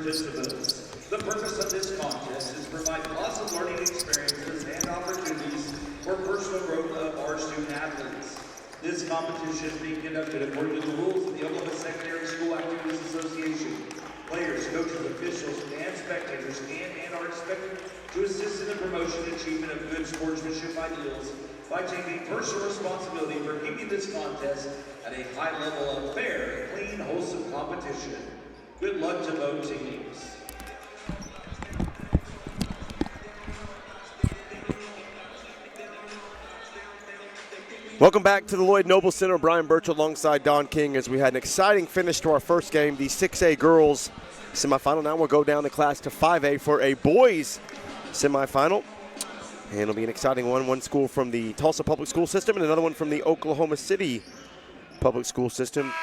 participants. The purpose of this contest is to provide lots of learning experiences and opportunities for personal growth of our student athletes. This competition is being conducted according to the rules of the Oklahoma Secondary School Activities Association. Players, coaches, officials, and spectators can and are expected to assist in the promotion and achievement of good sportsmanship ideals by taking personal responsibility for keeping this contest at a high level of fair, clean, wholesome competition. Good luck to both teams. Welcome back to the Lloyd Noble Center. Brian Burchell alongside Don King as we had an exciting finish to our first game, the 6A girls semifinal. Now we'll go down the class to 5A for a boys semifinal. And it'll be an exciting one. One school from the Tulsa Public School System and another one from the Oklahoma City Public School System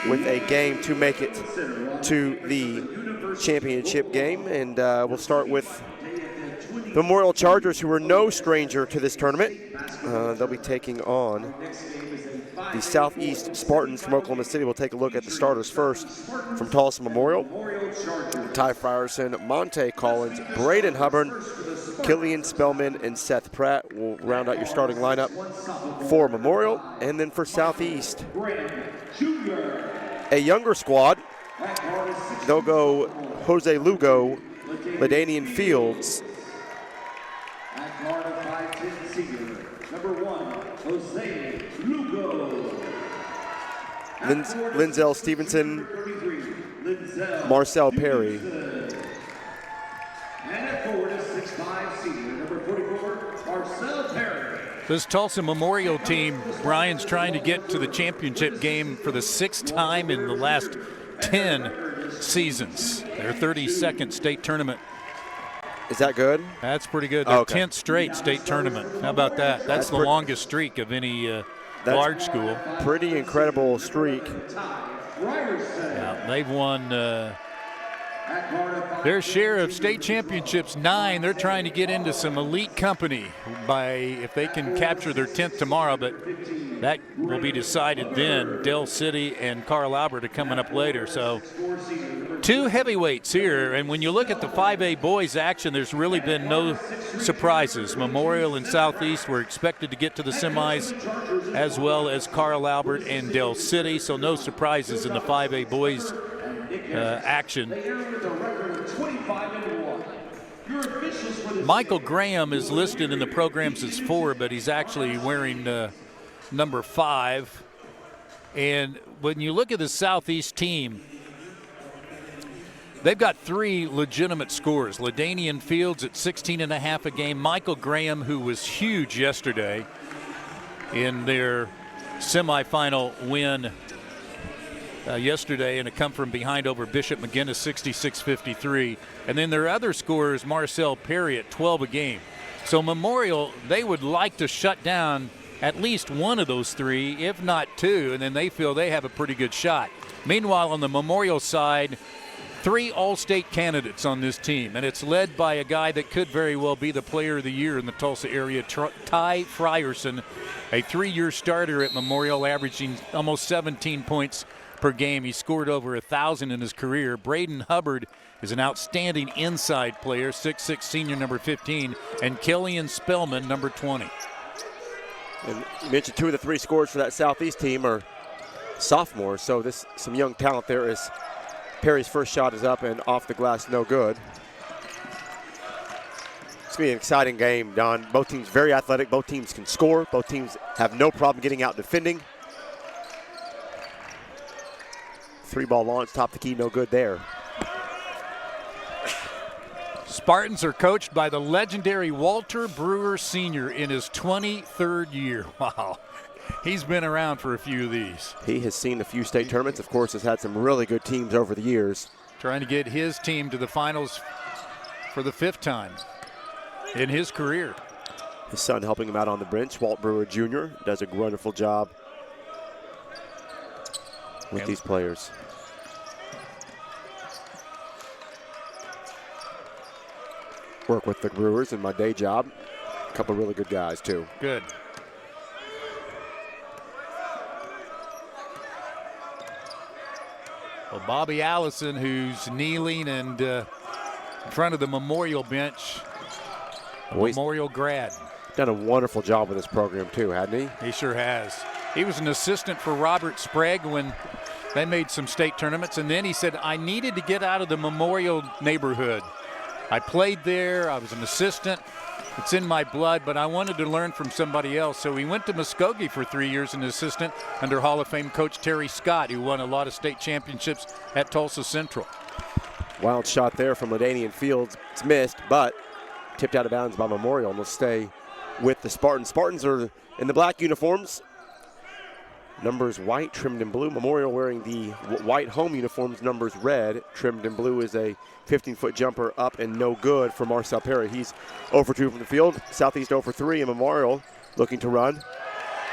with a game to make it to the championship game. And we'll start with Memorial Chargers, who are no stranger to this tournament. They'll be taking on the Southeast Spartans from Oklahoma City. We'll take a look at the starters first from Tulsa Memorial. Ty Fryerson, Monte Collins, Braden Hubbard, Killian Spellman, and Seth Pratt will round out your starting lineup for Memorial. And then for Southeast, a younger squad. They'll go Jose Lugo, LaDanian Fields, Linzel Stevenson, Marcel Perry. This Tulsa Memorial team, Brian's trying to get to the championship game for the 6th time in the last 10 seasons. Their 32nd state tournament. Is that good? That's pretty good. Their 10th straight state tournament. How about that? That's the longest streak of any large school. Pretty incredible streak. Yeah, they've won their share of state championships, 9. They're trying to get into some elite company if they can capture their 10th tomorrow, but that will be decided then. Del City and Carl Albert are coming up later. So 2 heavyweights here, and when you look at the 5A boys action, there's really been no surprises. Memorial and Southeast were expected to get to the semis, as well as Carl Albert and Del City, so no surprises in the 5A boys action. Michael Graham is listed in the programs as 4, but he's actually wearing number 5. And when you look at the Southeast team, they've got 3 legitimate scorers. LaDanian Fields at 16.5 a game. Michael Graham, who was huge yesterday in their semifinal win yesterday, and a come from behind over Bishop McGinnis, 66-53. And then their other scorer is Marcel Perry at 12 a game. So Memorial, they would like to shut down at least one of those 3, if not 2, and then they feel they have a pretty good shot. Meanwhile, on the Memorial side, 3 all-state candidates on this team, and it's led by a guy that could very well be the player of the year in the Tulsa area, Ty Fryerson, a 3-year starter at Memorial, averaging almost 17 points per game. He scored over 1,000 in his career. Braden Hubbard is an outstanding inside player, 6'6", senior, number 15, and Killian Spellman, number 20. And you mentioned 2 of the 3 scorers for that Southeast team are sophomores, so some young talent there. As Perry's first shot is up and off the glass, no good. It's going to be an exciting game, Don. Both teams very athletic. Both teams can score. Both teams have no problem getting out defending. 3-ball launch, top the key, no good there. Spartans are coached by the legendary Walter Brewer Sr. in his 23rd year. Wow. He's been around for a few of these. He has seen a few state tournaments. Of course, has had some really good teams over the years. Trying to get his team to the finals for the 5th time in his career. His son helping him out on the bench, Walt Brewer Jr., does a wonderful job with these players. Work with the Brewers in my day job. A couple of really good guys, too. Good. Well, Bobby Allison, who's kneeling and in front of the memorial bench, a memorial grad. Done a wonderful job with this program too, hadn't he? He sure has. He was an assistant for Robert Sprague when they made some state tournaments, and then he said, I needed to get out of the memorial neighborhood. I played there, I was an assistant, it's in my blood, but I wanted to learn from somebody else. So he went to Muskogee for 3 years as an assistant under Hall of Fame coach Terry Scott, who won a lot of state championships at Tulsa Central. Wild shot there from Ladanian Fields. It's missed, but tipped out of bounds by Memorial, and will stay with the Spartans. Spartans are in the black uniforms. Numbers white, trimmed in blue. Memorial wearing the white home uniforms, numbers red, trimmed in blue. Is a 15-foot jumper up and no good for Marcel Perry. He's 0 for 2 from the field. Southeast 0 for 3, and Memorial looking to run.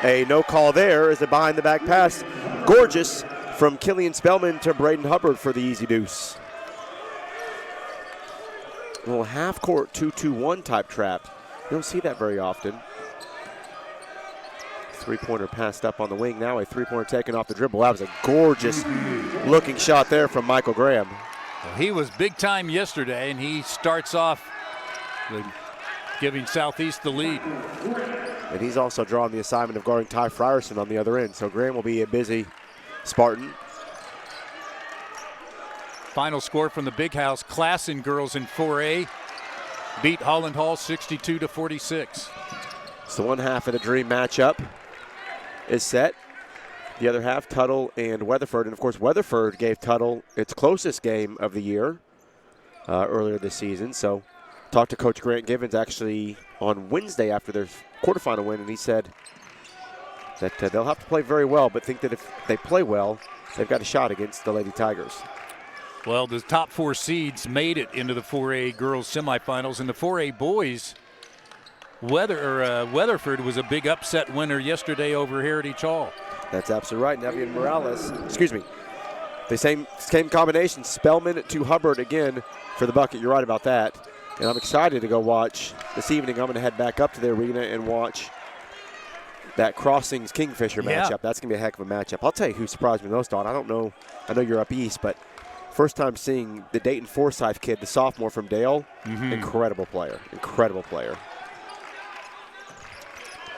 A no call there is a behind the back pass. Gorgeous from Killian Spellman to Braden Hubbard for the easy deuce. A little half-court 2-2-1 type trap. You don't see that very often. Three-pointer passed up on the wing. Now a three-pointer taken off the dribble. That was a gorgeous looking shot there from Michael Graham. Well, he was big time yesterday, and he starts off giving Southeast the lead. And he's also drawing the assignment of guarding Ty Fryerson on the other end. So Graham will be a busy Spartan. Final score from the Big House. Classen girls in 4A beat Holland Hall 62-46. So one half of the dream matchup is set. The other half, Tuttle and Weatherford. And, of course, Weatherford gave Tuttle its closest game of the year earlier this season. So talked to Coach Grant Givens actually on Wednesday after their quarterfinal win, and he said that they'll have to play very well, but think that if they play well, they've got a shot against the Lady Tigers. Well, the top 4 seeds made it into the 4A girls semifinals, and the 4A boys, Weatherford was a big upset winner yesterday over Heritage Hall. That's absolutely right. Nevian Morales, the same combination, Spellman to Hubbard again for the bucket. You're right about that. And I'm excited to go watch this evening. I'm going to head back up to the arena and watch that Crossings Kingfisher matchup. That's going to be a heck of a matchup. I'll tell you who surprised me most, Don. I don't know. I know you're up east, but first time seeing the Dayton Forsyth kid, the sophomore from Dale. Incredible player. Incredible player.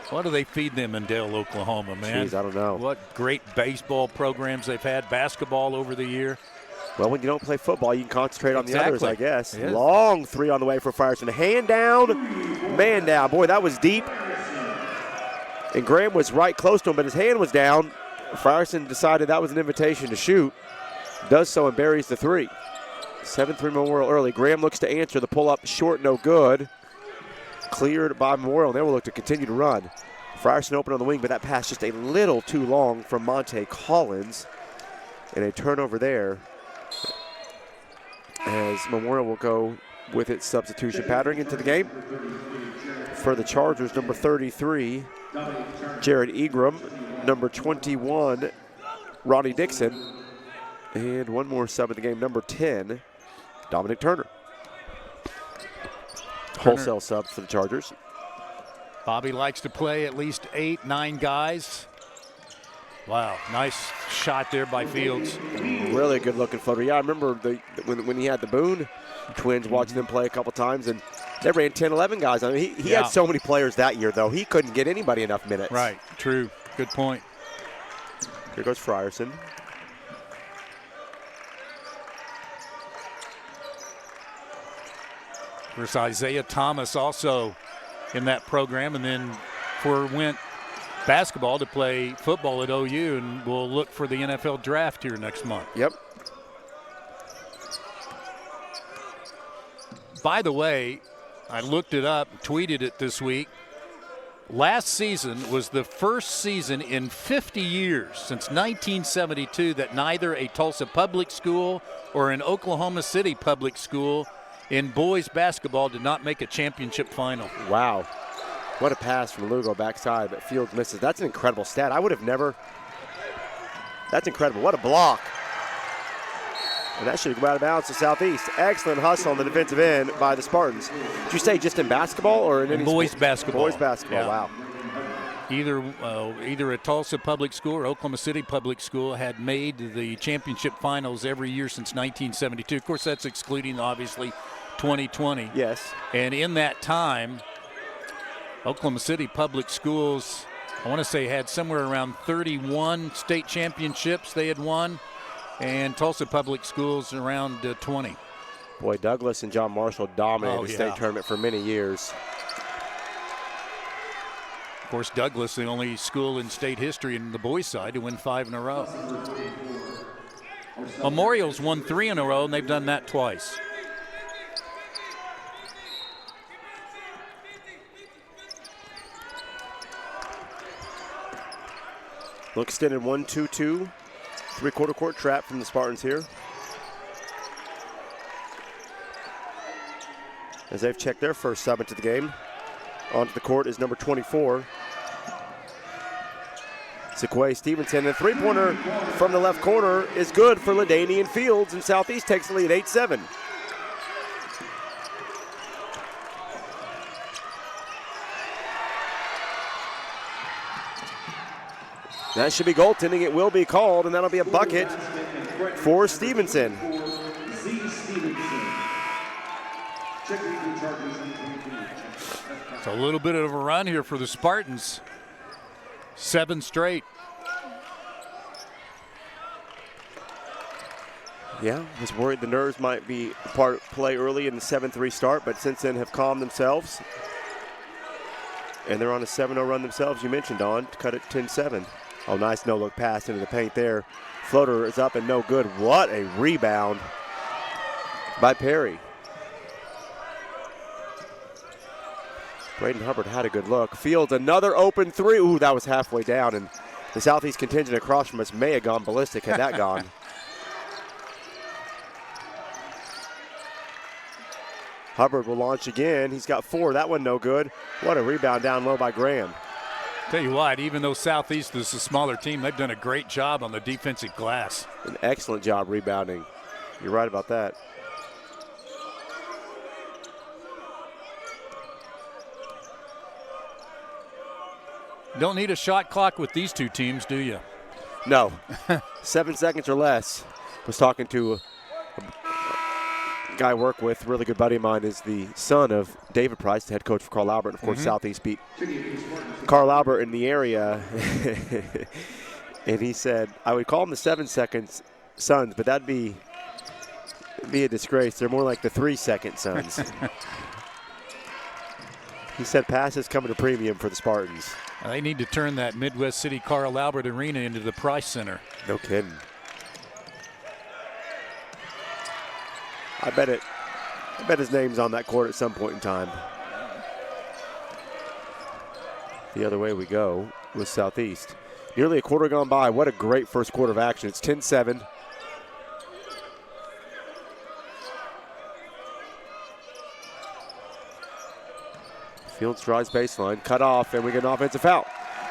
What do they feed them in Dale, Oklahoma, man? Jeez, I don't know. What great baseball programs they've had, basketball over the year. Well, when you don't play football, you can concentrate on the others, I guess. Yes. Long three on the way for Fryerson. Hand down, man down. Boy, that was deep. And Graham was right close to him, but his hand was down. Fryerson decided that was an invitation to shoot. Does so and buries the three. 7-3 Memorial early. Graham looks to answer. The pull-up short, no good. Cleared by Memorial, and they will look to continue to run. Fryerson open on the wing, but that pass just a little too long from Monte Collins. And a turnover there as Memorial will go with its substitution pattern into the game. For the Chargers, number 33, Jared Egram. Number 21, Ronnie Dixon. And one more sub in the game, number 10, Dominic Turner. Wholesale subs for the Chargers. Bobby likes to play at least 8, 9 guys. Wow, nice shot there by Fields. Really good looking photo. Yeah, I remember when he had the Boone twins, watching them play a couple times, and they ran 10, 11 guys. I mean, he had so many players that year, though. He couldn't get anybody enough minutes. Right, true. Good point. Here goes Fryerson. There's Isaiah Thomas also in that program, and then went basketball to play football at OU, and we'll look for the NFL draft here next month. Yep. By the way, I looked it up, tweeted it this week. Last season was the first season in 50 years, since 1972, that neither a Tulsa public school or an Oklahoma City public school in boys basketball did not make a championship final. Wow. What a pass from Lugo backside, but Fields misses. That's an incredible stat. I would have never. That's incredible. What a block. And that should go out of bounds to Southeast. Excellent hustle on the defensive end by the Spartans. Did you say just in basketball or in any boys sport? basketball? Boys basketball, yeah. wow. either a Tulsa public school or Oklahoma City public school had made the championship finals every year since 1972. Of course, that's excluding, obviously, 2020. Yes. And in that time, Oklahoma City public schools, I want to say, had somewhere around 31 state championships they had won, and Tulsa public schools around 20. Boy, Douglas and John Marshall dominated the state tournament for many years. Of course, Douglas, the only school in state history in the boys' side to win 5 in a row. Memorial's won 3 in a row, and they've done that twice. Look extended 1-2-2. Three-quarter court trap from the Spartans here. As they've checked their first sub into the game. Onto the court is number 24. Sequay Stevenson. A three-pointer from the left corner is good for LaDainian Fields, and Southeast takes the lead 8-7. That should be goaltending. It will be called, and that'll be a bucket for Stevenson. It's a little bit of a run here for the Spartans. 7 straight. Yeah, I was worried the nerves might be a part of play early in the 7-3 start, but since then have calmed themselves. And they're on a 7-0 run themselves, you mentioned, Don, to cut it 10-7. Oh, nice no-look pass into the paint there. Floater is up and no good. What a rebound by Perry. Braden Hubbard had a good look. Fields another open three. Ooh, that was halfway down, and the Southeast contingent across from us may have gone ballistic had that gone. Hubbard will launch again. He's got 4. That one no good. What a rebound down low by Graham. Tell you what, even though Southeast is a smaller team, they've done a great job on the defensive glass. An excellent job rebounding. You're right about that. Don't need a shot clock with these two teams, do you? No. 7 seconds or less. Was talking to a guy I work with, really good buddy of mine, is the son of David Price, the head coach for Carl Albert. And of course, Southeast beat Carl Albert in the area. And he said, I would call them the 7 seconds Suns, but that'd be a disgrace. They're more like the 3 second Suns. He said passes come at a premium for the Spartans. They need to turn that Midwest City Carl Albert Arena into the Price Center. No kidding. I bet his name's on that court at some point in time. The other way we go with Southeast. Nearly a quarter gone by. What a great first quarter of action. It's 10-7. Fields drives baseline, cut off, and we get an offensive foul.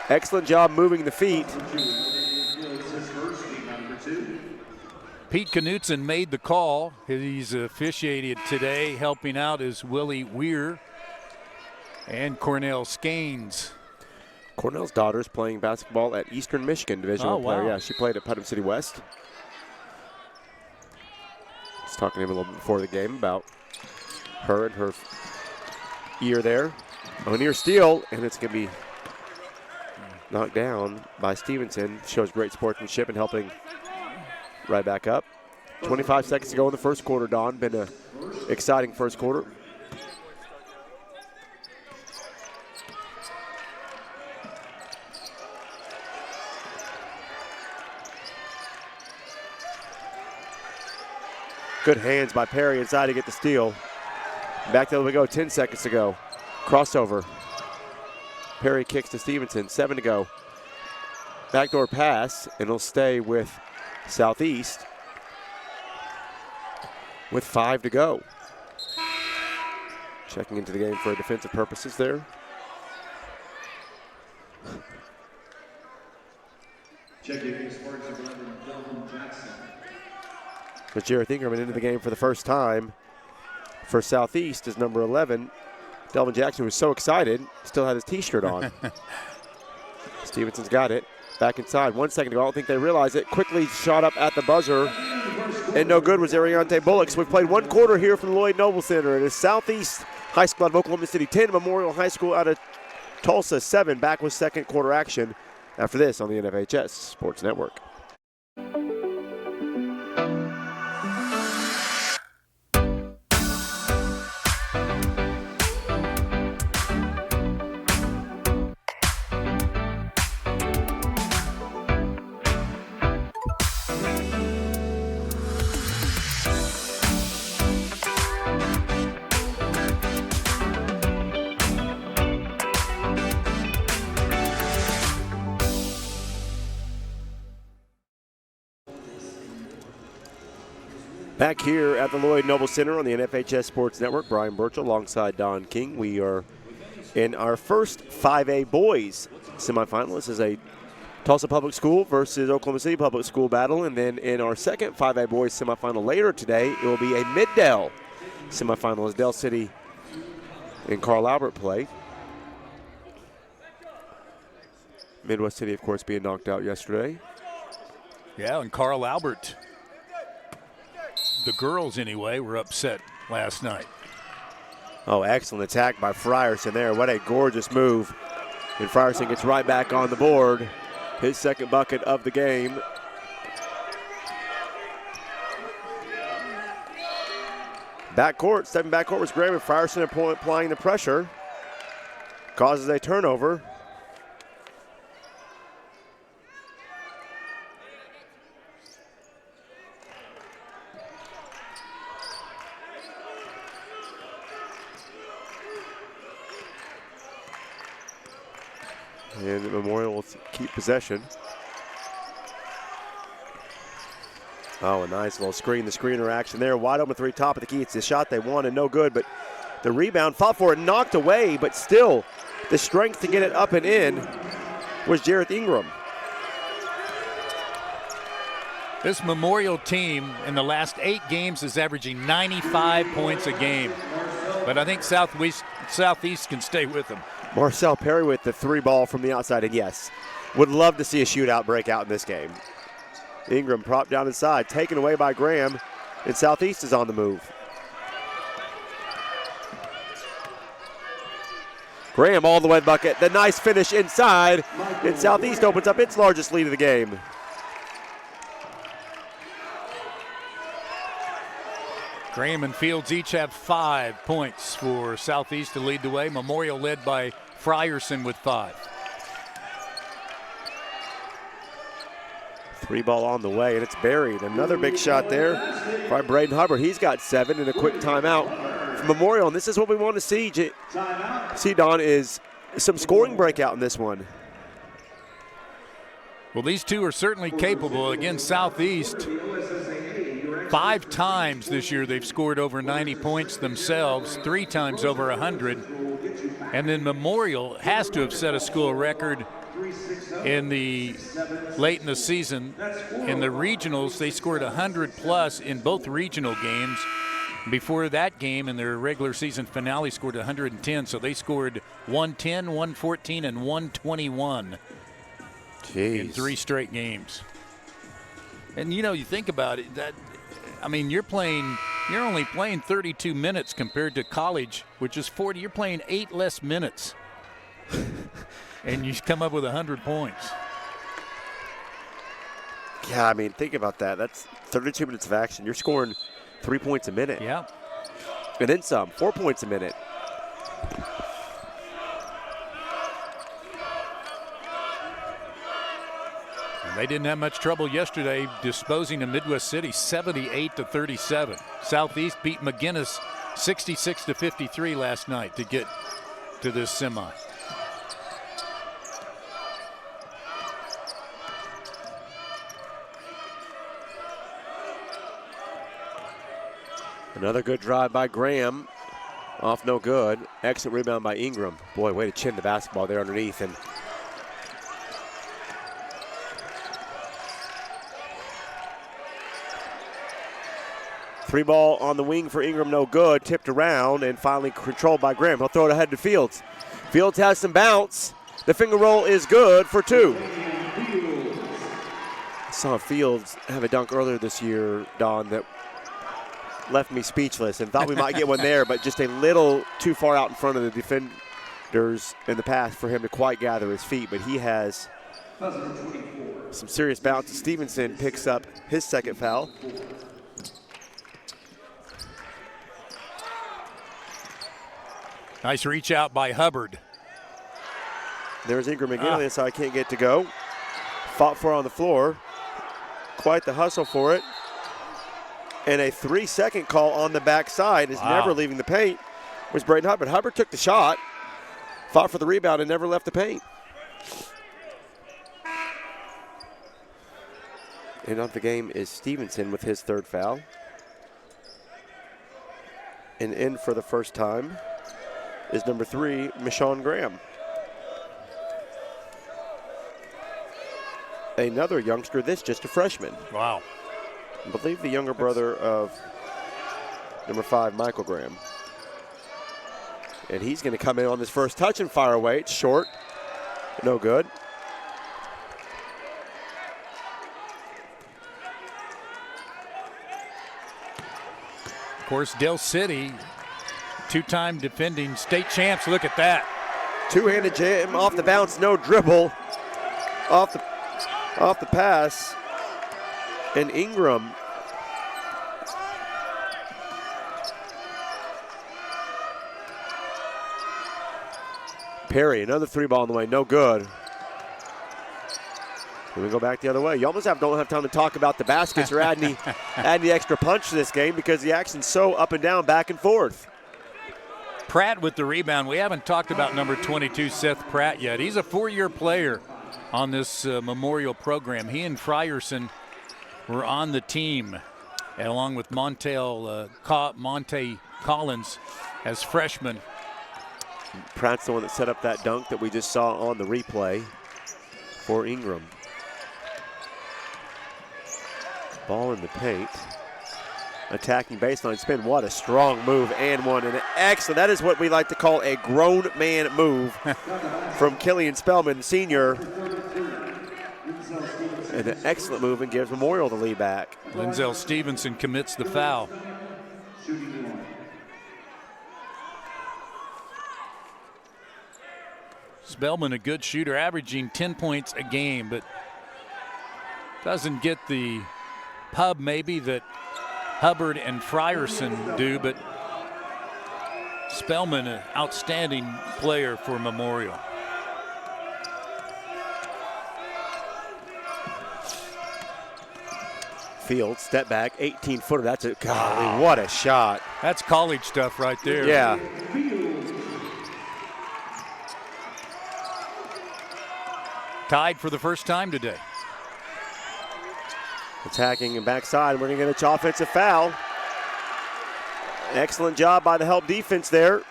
Excellent job moving the feet. Pete Knutson made the call. He's officiated today. Helping out is Willie Weir and Cornell Skanes. Cornell's daughter's playing basketball at Eastern Michigan, Division I player. Wow. Yeah, she played at Putnam City West. I was talking to him a little bit before the game about her and her year there. Oh, near steal, and it's going to be knocked down by Stevenson. Shows great sportsmanship and helping right back up. 25 seconds to go in the first quarter, Don. Been an exciting first quarter. Good hands by Perry inside to get the steal. Back there we go, 10 seconds to go. Crossover. Perry kicks to Stevenson, 7 to go. Backdoor pass, and it'll stay with Southeast with 5 to go. Checking into the game for defensive purposes there. But Jared Ingerman into the game for the first time for Southeast is number 11. Delvin Jackson was so excited, still had his t-shirt on. Stevenson's got it. Back inside. 1 second ago. I don't think they realize it. Quickly shot up at the buzzer. And no good was Ariante Bullock. So we've played 1 quarter here from the Lloyd Noble Center. It is Southeast High School out of Oklahoma City 10, Memorial High School out of Tulsa 7. Back with second quarter action after this on the NFHS Sports Network. Back here at the Lloyd Noble Center on the NFHS Sports Network, Brian Burchell alongside Don King. We are in our first 5A boys semifinal. This is a Tulsa Public School versus Oklahoma City Public School battle. And then in our second 5A boys semifinal later today, it will be a Mid-Dell semifinal as Dell City and Carl Albert play. Midwest City, of course, being knocked out yesterday. Yeah, and Carl Albert, the girls anyway, were upset last night. Oh, excellent attack by Fryerson there. What a gorgeous move. And Fryerson gets right back on the board. His second bucket of the game. Backcourt, stepping backcourt was Graham, and Fryerson applying the pressure. Causes a turnover. And Memorial will keep possession. Oh, a nice little screen. The screener action there. Wide open three, top of the key. It's the shot they wanted, no good. But the rebound, fought for it, knocked away. But still, the strength to get it up and in was Jareth Ingram. This Memorial team in the last 8 games is averaging 95 points a game. But I think Southeast can stay with them. Marcel Perry with the 3 ball from the outside, and yes, would love to see a shootout breakout in this game. Ingram propped down inside, taken away by Graham, and Southeast is on the move. Graham all the way to the bucket, the nice finish inside, and Southeast opens up its largest lead of the game. Graham and Fields each have 5 points for Southeast to lead the way. Memorial led by Fryerson with 5. 3 ball on the way, and it's buried. Another big shot there by Braden Hubbard. He's got 7 and a quick timeout from Memorial, and this is what we want to see. Don, is some scoring breakout in this one. Well, these two are certainly capable. Again, Southeast, 5 times this year they've scored over 90 points themselves, 3 times over 100. And then Memorial has to have set a school record in the late in the season. In the regionals, they scored 100 plus in both regional games. Before that game, in their regular season finale, scored 110. So they scored 110, 114, and 121 in 3 straight games. And you know, you think about it, that I mean, you're only playing 32 minutes compared to college, which is 40. You're playing 8 less minutes. And you come up with 100 points. Yeah, I mean, think about that. That's 32 minutes of action. You're scoring 3 points a minute. Yeah. And then some, 4 points a minute. They didn't have much trouble yesterday disposing of Midwest City 78-37. Southeast beat McGinnis 66-53 last night to get to this semi. Another good drive by Graham. Off no good. Excellent rebound by Ingram. Boy, way to chin the basketball there underneath. And three ball on the wing for Ingram, no good. Tipped around and finally controlled by Graham. He'll throw it ahead to Fields. Fields has some bounce. The finger roll is good for 2. I saw Fields have a dunk earlier this year, Don, that left me speechless and thought we might get one there, but just a little too far out in front of the defenders in the path for him to quite gather his feet. But he has some serious bounces. Stevenson picks up his second foul. Nice reach out by Hubbard. There's Ingram again on the inside, can't get to go. Fought for on the floor. Quite the hustle for it. And a 3-second call on the backside is never leaving the paint. Was Braden Hubbard. Hubbard took the shot, fought for the rebound, and never left the paint. And on the game is Stevenson with his third foul. And in for the first time is number 3, Michonne Graham. Another youngster, this just a freshman. Wow. I believe the younger brother of number 5, Michael Graham. And he's going to come in on this first touch and fire away. It's short. No good. Of course, Del City, 2-time defending state champs. Look at that. Two-handed jam off the bounce, no dribble. Off the pass. And Ingram Perry, another 3-ball on the way, no good. Here we go back the other way. You almost don't have time to talk about the baskets or add any extra punch to this game because the action's so up and down, back and forth. Pratt with the rebound. We haven't talked about number 22, Seth Pratt, yet. He's a 4-year player on this Memorial program. He and Fryerson were on the team, along with Monte Collins as freshmen. Pratt's the one that set up that dunk that we just saw on the replay for Ingram. Ball in the paint. Attacking baseline spin. What a strong move and one. And excellent. That is what we like to call a grown man move from Killian Spellman, senior. And an excellent move and gives Memorial the lead back. Linzel Stevenson commits the foul. Spellman, a good shooter, averaging 10 points a game, but doesn't get the pub maybe that Hubbard and Fryerson do, but Spellman, an outstanding player for Memorial. Field, step back, 18-footer. That's a, golly, what a shot. That's college stuff right there. Yeah. Tied for the first time today. Attacking and backside, we're going to get an offensive foul. Excellent job by the help defense there.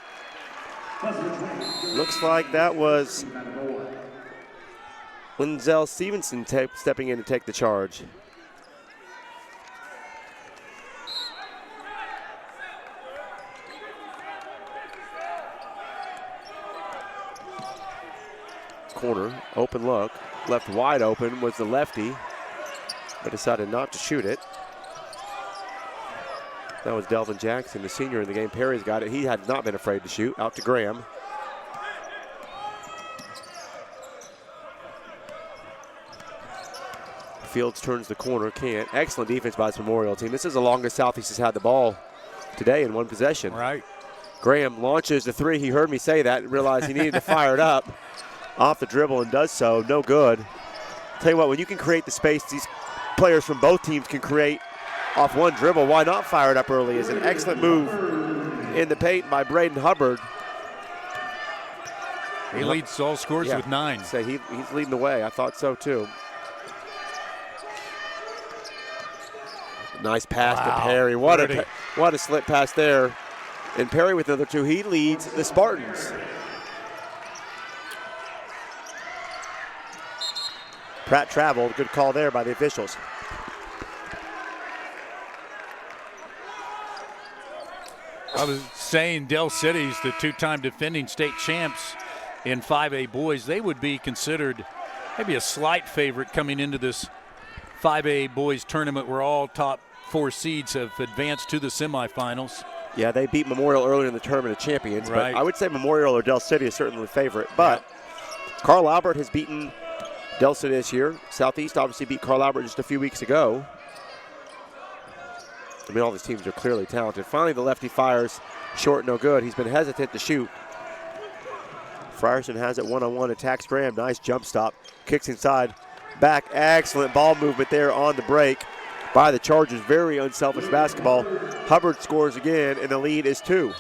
Looks like that was Linzel Stevenson stepping in to take the charge. Corner, open look, left wide open was the lefty, but decided not to shoot it. That was Delvin Jackson, the senior in the game. Perry's got it. He had not been afraid to shoot. Out to Graham. Fields turns the corner, can't. Excellent defense by this Memorial team. This is the longest Southeast has had the ball today in one possession. Right. Graham launches the three. He heard me say that and realized he needed to fire it up. Off the dribble and does so, no good. Tell you what, when you can create the space these players from both teams can create off one dribble, why not fire it up early? Is an excellent move in the paint by Braden Hubbard. He leads all scores with 9. Say he's leading the way. I thought so too. Nice pass to Perry. What a slip pass there. And Perry with the other two. He leads the Spartans. Pratt traveled. Good call there by the officials. I was saying Del City's the 2-time defending state champs. in 5A boys, they would be considered maybe a slight favorite coming into this 5A boys tournament where all top 4 seeds have advanced to the semifinals. Yeah, they beat Memorial earlier in the Tournament of Champions, Right. but I would say Memorial or Del City is certainly the favorite. But Carl Albert has beaten Del City this year. Southeast obviously beat Carl Albert just a few weeks ago. I mean, all these teams are clearly talented. Finally, the lefty fires short, no good. He's been hesitant to shoot. Fryerson has it one-on-one, attacks Graham. Nice jump stop. Kicks inside. Back. Excellent ball movement there on the break by the Chargers. Very unselfish basketball. Hubbard scores again, and the lead is 2.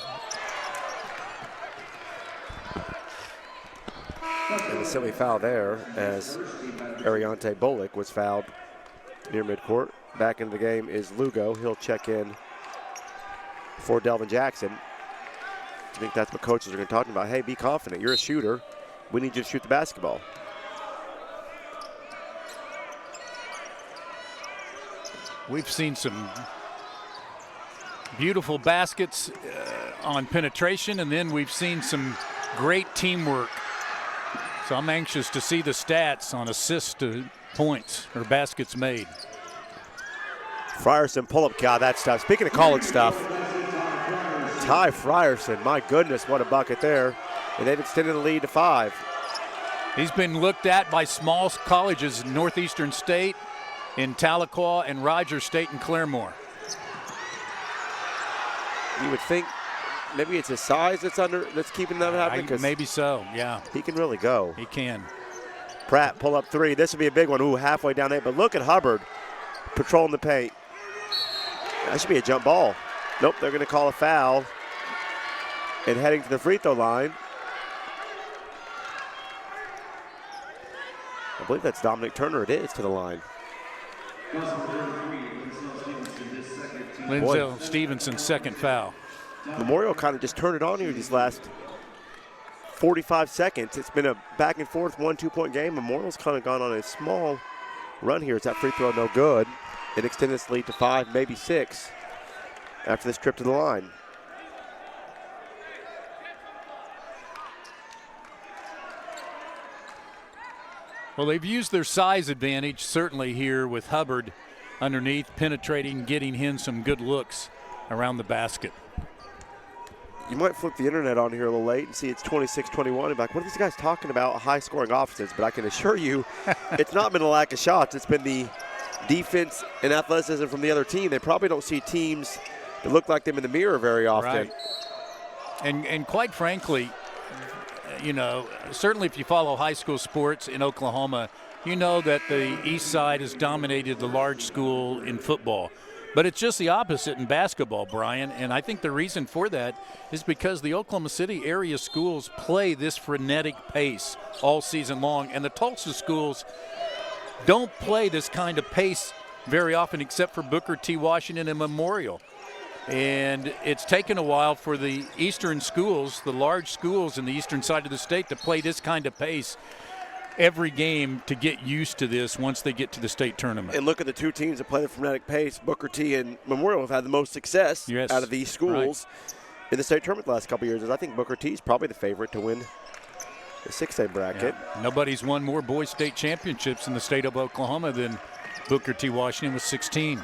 And a silly foul there as Ariante Bullock was fouled near midcourt. Back into the game is Lugo. He'll check in for Delvin Jackson. I think that's what coaches are going to talk about. Hey, be confident. You're a shooter. We need you to shoot the basketball. We've seen some beautiful baskets on penetration, and then we've seen some great teamwork. So I'm anxious to see the stats on assists to points or baskets made. Fryerson pull-up, God, that stuff. Speaking of college stuff, Ty Fryerson, my goodness, what a bucket there. And they've extended the lead to 5. He's been looked at by small colleges, Northeastern State, in Tahlequah, and Rogers State and Claremore. You would think maybe it's his size that's keeping that happening. Maybe so, yeah. He can really go. He can. Pratt pull up 3. This would be a big one. Ooh, halfway down there. But look at Hubbard patrolling the paint. That should be a jump ball. Nope, they're going to call a foul. And heading to the free throw line, I believe that's Dominic Turner. It is to the line. Linzel Stevenson's second foul. Memorial kind of just turned it on here these last 45 seconds. It's been a back and forth 1-2 point game. Memorial's kind of gone on a small run here. It's that free throw no good. It extended its lead to 5, maybe 6 after this trip to the line. Well, they've used their size advantage certainly here with Hubbard underneath, penetrating, getting him some good looks around the basket. You might flip the internet on here a little late and see it's 26-21 and be like, what are these guys talking about? High-scoring offenses. But I can assure you it's not been a lack of shots. It's been the defense and athleticism from the other team. They probably don't see teams that look like them in the mirror very often. Right. And quite frankly, you know, certainly if you follow high school sports in Oklahoma, you know that the East Side has dominated the large school in football. But it's just the opposite in basketball, Brian, and I think the reason for that is because the Oklahoma City area schools play this frenetic pace all season long, and the Tulsa schools don't play this kind of pace very often except for Booker T. Washington and Memorial. And it's taken a while for the eastern schools, the large schools in the eastern side of the state, to play this kind of pace every game to get used to this once they get to the state tournament. And look at the two teams that play the frenetic pace. Booker T and Memorial have had the most success out of these schools in the state tournament the last couple of years. I think Booker T is probably the favorite to win the 6A bracket. Yeah. Nobody's won more boys state championships in the state of Oklahoma than Booker T. Washington with 16.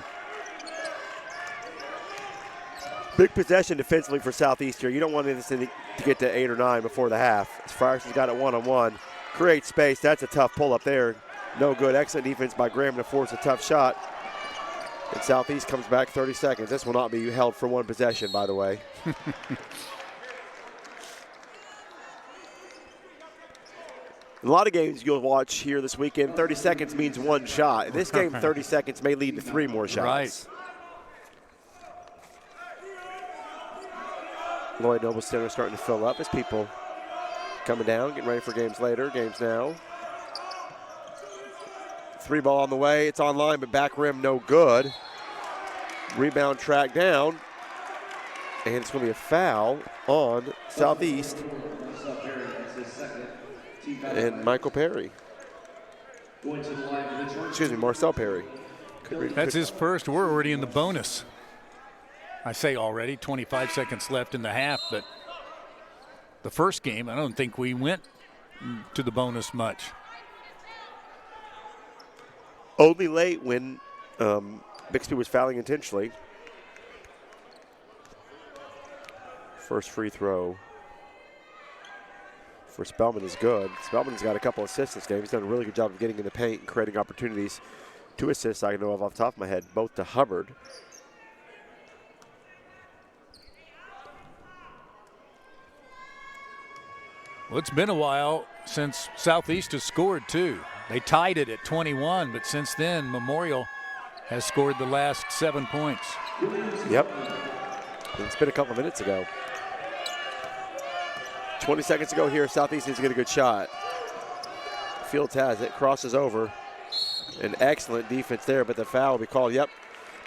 Big possession defensively for Southeast here. You don't want this to get to 8 or 9 before the half. As Fryerson's got it one-on-one. Create space. That's a tough pull up there. No good. Excellent defense by Graham to force a tough shot. And Southeast comes back 30 seconds. This will not be held for one possession, by the way. A lot of games you'll watch here this weekend, 30 seconds means one shot. In this game, 30 seconds may lead to 3 more shots. Right. Lloyd Noble Center starting to fill up as people coming down, getting ready for games later. Games now. 3 ball on the way. It's online, but back rim no good. Rebound tracked down. And it's going to be a foul on Southeast and Michael Perry. Excuse me, Marcel Perry. That's his first. We're already in the bonus. I say already, 25 seconds left in the half, but the first game, I don't think we went to the bonus much. Only late when Bixby was fouling intentionally. First free throw for Spellman is good. Spellman's got a couple assists this game. He's done a really good job of getting in the paint and creating opportunities. 2 assists I know of off the top of my head, both to Hubbard. Well, it's been a while since Southeast has scored, too. They tied it at 21, but since then, Memorial has scored the last 7 points. Yep. It's been a couple of minutes ago. 20 seconds to go here. Southeast needs to get a good shot. Fields has it, crosses over. An excellent defense there, but the foul will be called. Yep.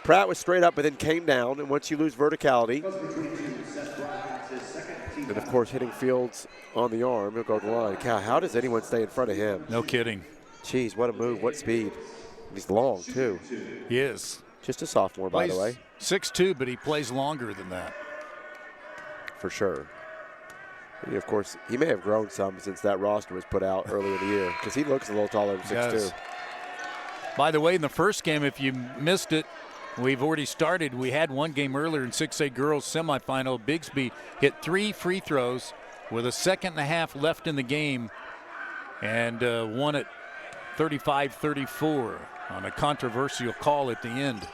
Pratt was straight up, but then came down, and once you lose verticality, and of course hitting Fields on the arm, he'll go to the line. God, how does anyone stay in front of him? No kidding. Jeez, what a move, what speed. He's long, too. He is. Just a sophomore, by the way. 6'2", but he plays longer than that. For sure. And of course, he may have grown some since that roster was put out early in the year, because he looks a little taller than 6'2". By the way, in the first game, if you missed it, we've already started. We had one game earlier in 6A girls semifinal. Bigsby hit 3 free throws with a second and a half left in the game and won it 35-34 on a controversial call at the end.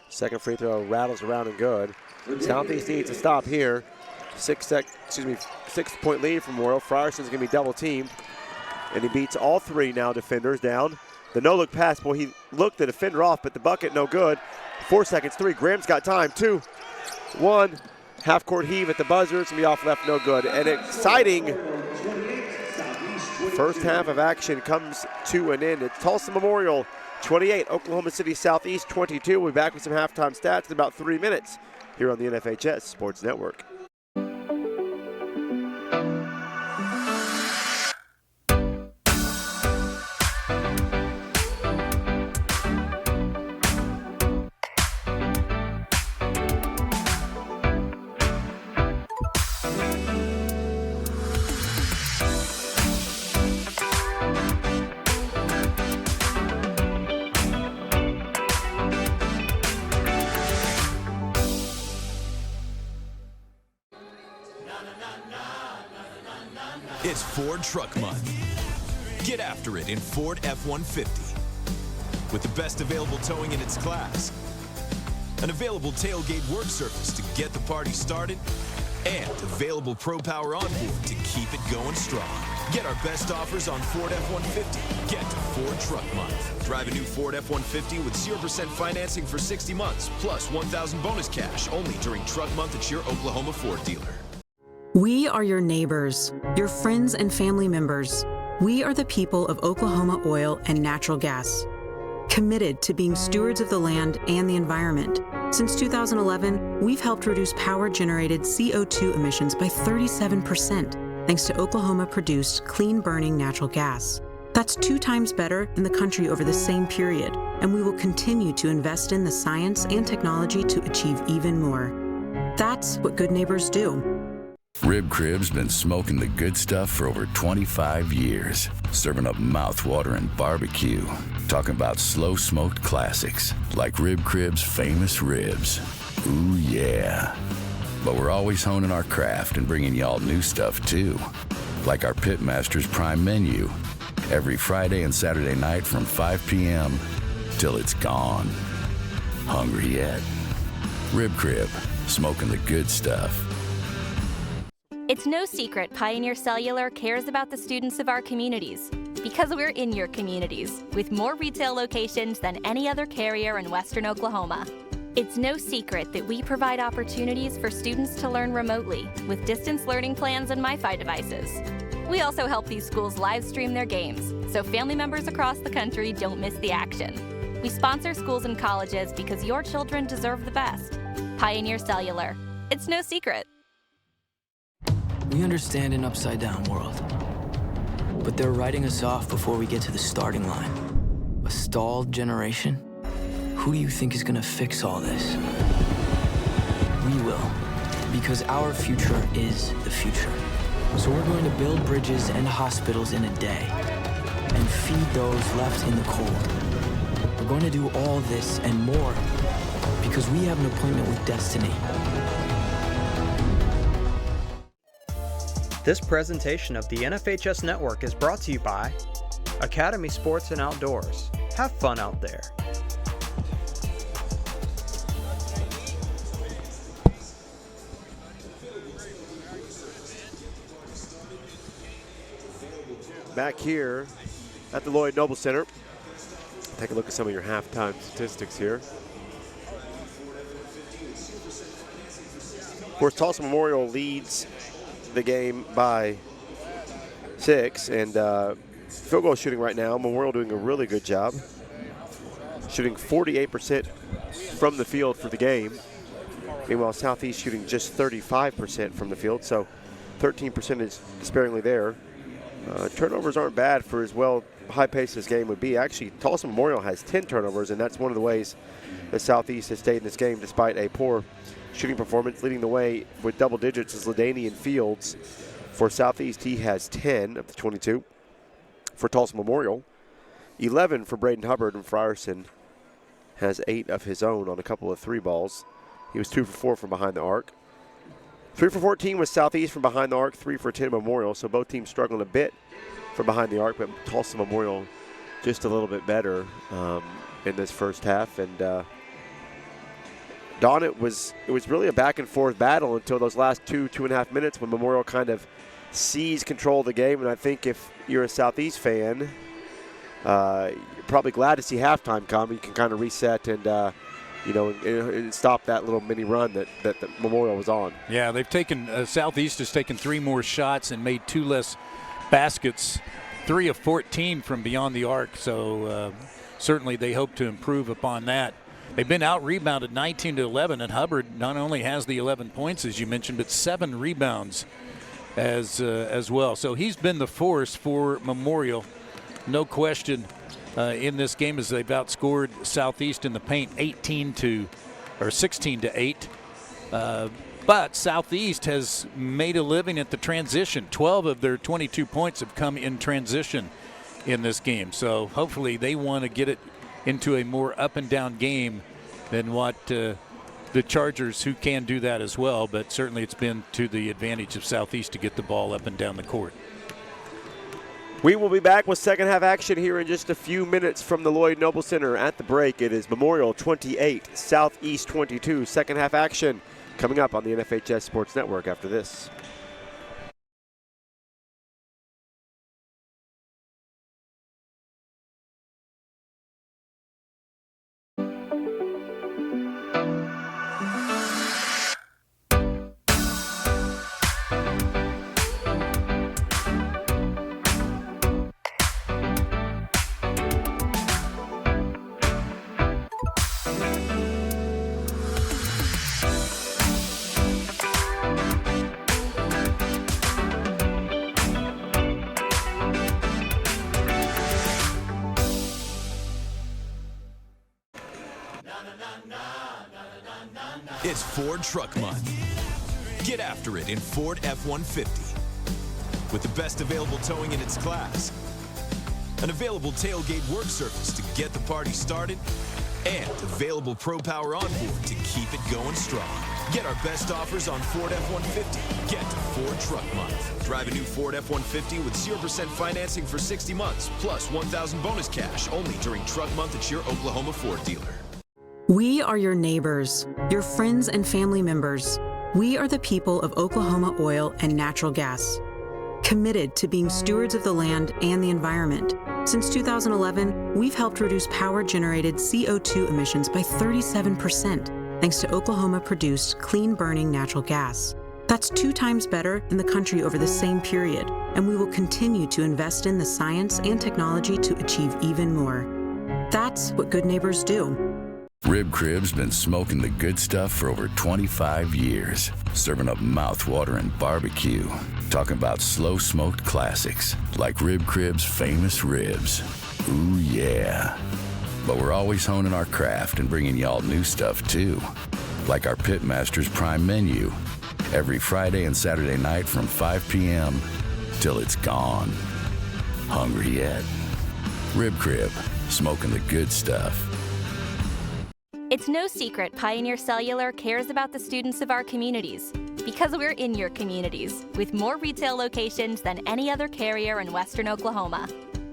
Second free throw rattles around and good. Southeast needs to stop here. 6-point lead for Memorial. Fryerson's going to be double teamed, and he beats all 3 now defenders down. The no-look pass, boy, he looked the defender off, but the bucket no good. 4 seconds, 3. Graham's got time. 2, 1. Half-court heave at the buzzer. It's going to be off left, no good. An exciting first half of action comes to an end. It's Tulsa Memorial 28, Oklahoma City Southeast 22. We'll be back with some halftime stats in about 3 minutes here on the NFHS Sports Network. It's Ford Truck Month. Get after it in Ford F-150. With the best available towing in its class, an available tailgate work surface to get the party started, and available Pro Power onboard to keep it going strong. Get our best offers on Ford F-150. Get to Ford Truck Month. Drive a new Ford F-150 with 0% financing for 60 months, plus $1,000 bonus cash only during Truck Month at your Oklahoma Ford dealer. We are your neighbors, your friends and family members. We are the people of Oklahoma Oil and Natural Gas, committed to being stewards of the land and the environment. Since 2011, we've helped reduce power-generated CO2 emissions by 37%, thanks to Oklahoma-produced clean-burning natural gas. That's 2 times better than the country over the same period, and we will continue to invest in the science and technology to achieve even more. That's what good neighbors do. Rib Crib's been smoking the good stuff for over 25 years, serving up mouth-watering barbecue. Talking about slow-smoked classics, like Rib Crib's famous ribs. Ooh, yeah. But we're always honing our craft and bringing y'all new stuff, too. Like our Pitmaster's Prime Menu, every Friday and Saturday night from 5 p.m. till it's gone. Hungry yet? Rib Crib, smoking the good stuff. It's no secret Pioneer Cellular cares about the students of our communities, because we're in your communities, with more retail locations than any other carrier in Western Oklahoma. It's no secret that we provide opportunities for students to learn remotely with distance learning plans and MiFi devices. We also help these schools live stream their games, so family members across the country don't miss the action. We sponsor schools and colleges because your children deserve the best. Pioneer Cellular. It's no secret. We understand an upside-down world, but they're writing us off before we get to the starting line. A stalled generation? Who do you think is gonna fix all this? We will, because our future is the future. So we're going to build bridges and hospitals in a day and feed those left in the cold. We're going to do all this and more because we have an appointment with destiny. This presentation of the NFHS Network is brought to you by Academy Sports and Outdoors. Have fun out there. Back here at the Lloyd Noble Center. Take a look at some of your halftime statistics here. Of course, Tulsa Memorial leads the game by 6, and field goal shooting right now, Memorial doing a really good job. Shooting 48% from the field for the game. Meanwhile, Southeast shooting just 35% from the field, so 13% is sparingly there. Turnovers aren't bad for as well high-paced this game would be. Actually, Tulsa Memorial has 10 turnovers, and that's one of the ways that Southeast has stayed in this game despite a poor shooting performance. Leading the way with double digits is LaDainian Fields. For Southeast, he has 10 of the 22. For Tulsa Memorial, 11 for Braden Hubbard, and Fryerson has 8 of his own on a couple of 3 balls. He was 2 for 4 from behind the arc. 3 for 14 was Southeast from behind the arc, 3 for 10 Memorial, so both teams struggling a bit from behind the arc, but Tulsa Memorial just a little bit better in this first half. And Don, it was really a back and forth battle until those last 2.5 minutes when Memorial kind of seized control of the game. And I think if you're a Southeast fan, you're probably glad to see halftime come. You can kind of reset and stop that little mini run that Memorial was on. Yeah, they've taken Southeast has taken 3 more shots and made 2 less baskets, 3 of 14 from beyond the arc. So certainly they hope to improve upon that. They've been out-rebounded 19-11, and Hubbard not only has the 11 points, as you mentioned, but 7 rebounds as well. So he's been the force for Memorial, no question, in this game as they've outscored Southeast in the paint 16-8. But Southeast has made a living at the transition. 12 of their 22 points have come in transition in this game. So hopefully they want to get it into a more up and down game than what the Chargers, who can do that as well, but certainly it's been to the advantage of Southeast to get the ball up and down the court. We will be back with second half action here in just a few minutes from the Lloyd Noble Center. At the break, it is Memorial 28, Southeast 22. Second half action coming up on the NFHS Sports Network after this. It's Ford Truck Month. Get after it in Ford F-150. With the best available towing in its class, an available tailgate work surface to get the party started, and available Pro Power onboard to keep it going strong. Get our best offers on Ford F-150. Get to Ford Truck Month. Drive a new Ford F-150 with 0% financing for 60 months, plus $1,000 bonus cash only during Truck Month at your Oklahoma Ford dealer. We are your neighbors, your friends and family members. We are the people of Oklahoma Oil and Natural Gas, committed to being stewards of the land and the environment. Since 2011, we've helped reduce power-generated CO2 emissions by 37%, thanks to Oklahoma-produced clean-burning natural gas. That's 2 times better than the country over the same period, and we will continue to invest in the science and technology to achieve even more. That's what good neighbors do. Rib Crib's been smoking the good stuff for over 25 years, serving up mouth-watering barbecue. Talking about slow-smoked classics, like Rib Crib's famous ribs. Ooh, yeah. But we're always honing our craft and bringing y'all new stuff, too. Like our Pitmaster's Prime Menu. Every Friday and Saturday night from 5 p.m. till it's gone. Hungry yet? Rib Crib, smoking the good stuff. It's no secret Pioneer Cellular cares about the students of our communities because we're in your communities with more retail locations than any other carrier in Western Oklahoma.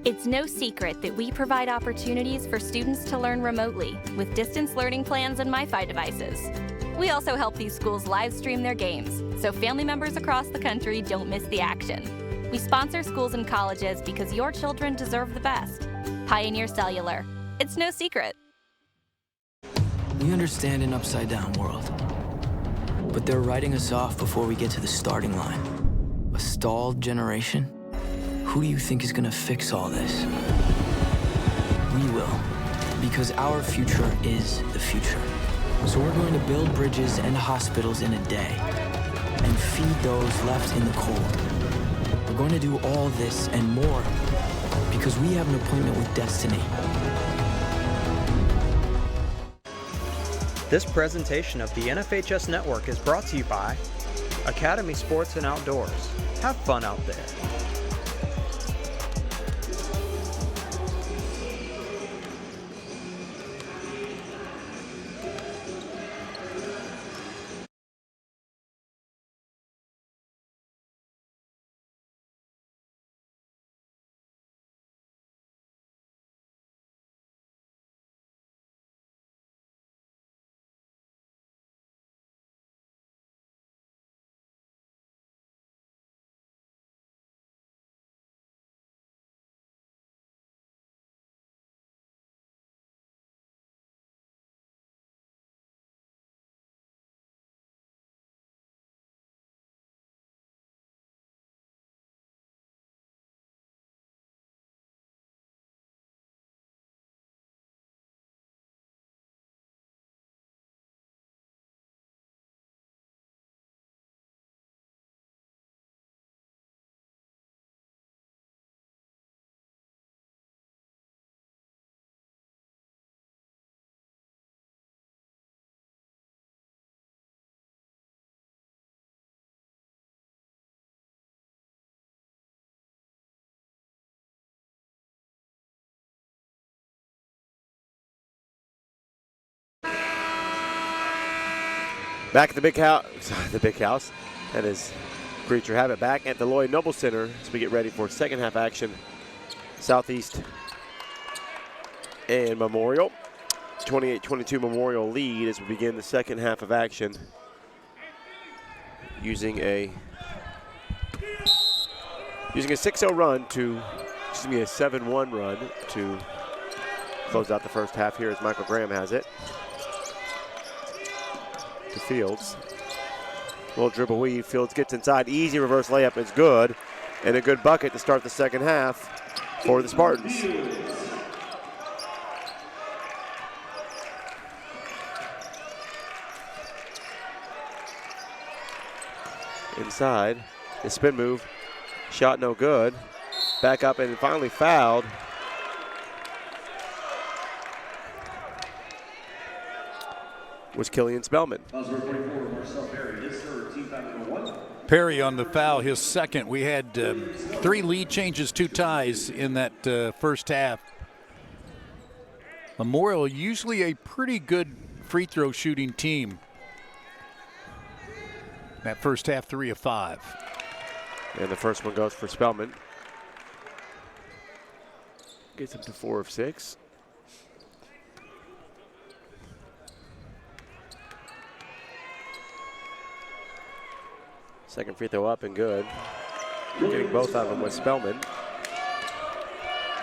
It's no secret that we provide opportunities for students to learn remotely with distance learning plans and MiFi devices. We also help these schools live stream their games so family members across the country don't miss the action. We sponsor schools and colleges because your children deserve the best. Pioneer Cellular. It's no secret. We understand an upside-down world, but they're writing us off before we get to the starting line. A stalled generation? Who do you think is gonna fix all this? We will, because our future is the future. So we're going to build bridges and hospitals in a day and feed those left in the cold. We're going to do all this and more because we have an appointment with destiny. This presentation of the NFHS Network is brought to you by Academy Sports and Outdoors. Have fun out there. Back at the big house, that is Creature Habit, back at the Lloyd Noble Center as we get ready for second half action. Southeast and Memorial. 28-22 Memorial lead as we begin the second half of action. Using a 6-0 run to, a 7-1 run to close out the first half here as Michael Graham has it. To Fields. Little dribble weave. Fields gets inside. Easy reverse layup is good. And a good bucket to start the second half for the Spartans. Inside. The spin move. Shot no good. Back up and finally fouled. Was Killian Spellman. Perry on the foul, his second. We had 3 lead changes, 2 ties in that first half. Memorial, usually a pretty good free throw shooting team. That first half, 3 of 5. And the first one goes for Spellman. Gets him to 4 of 6. Second free throw up and good. Getting both of them with Spellman.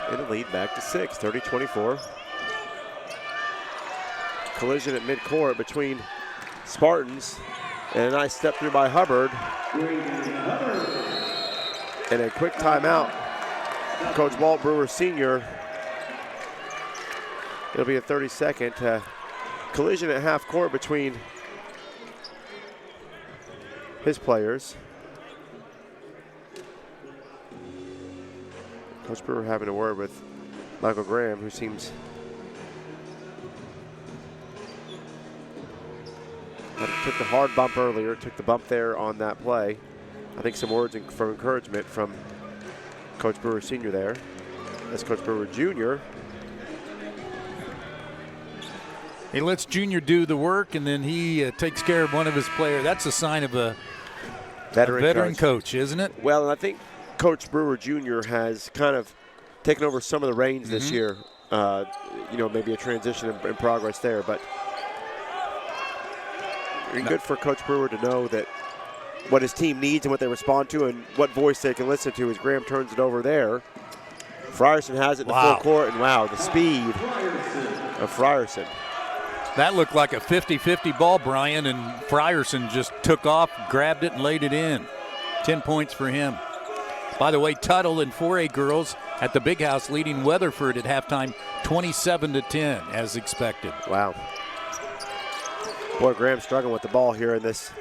And the lead back to 6, 30-24. Collision at midcourt between Spartans. And a nice step through by Hubbard. And a quick timeout. Coach Walt Brewer Sr. It'll be a 30-second collision at half court between his players. Coach Brewer having a word with Michael Graham, who seems had a took the hard bump earlier, took the bump there on that play. I think some words for encouragement from Coach Brewer Sr. there. That's Coach Brewer Jr. He lets Junior do the work, and then he takes care of one of his players. That's a sign of a veteran coach, isn't it? Well, and I think Coach Brewer Jr. has kind of taken over some of the reins this year. Maybe a transition in progress there, but good for Coach Brewer to know that what his team needs and what they respond to and what voice they can listen to as Graham turns it over there. Fryerson has it in the full court, and wow, the speed of Fryerson. That looked like a 50-50 ball, Brian, and Fryerson just took off, grabbed it, and laid it in. 10 points for him. By the way, Tuttle and 4A girls at the Big House leading Weatherford at halftime 27-10, as expected. Wow. Boy, Graham struggling with the ball here in this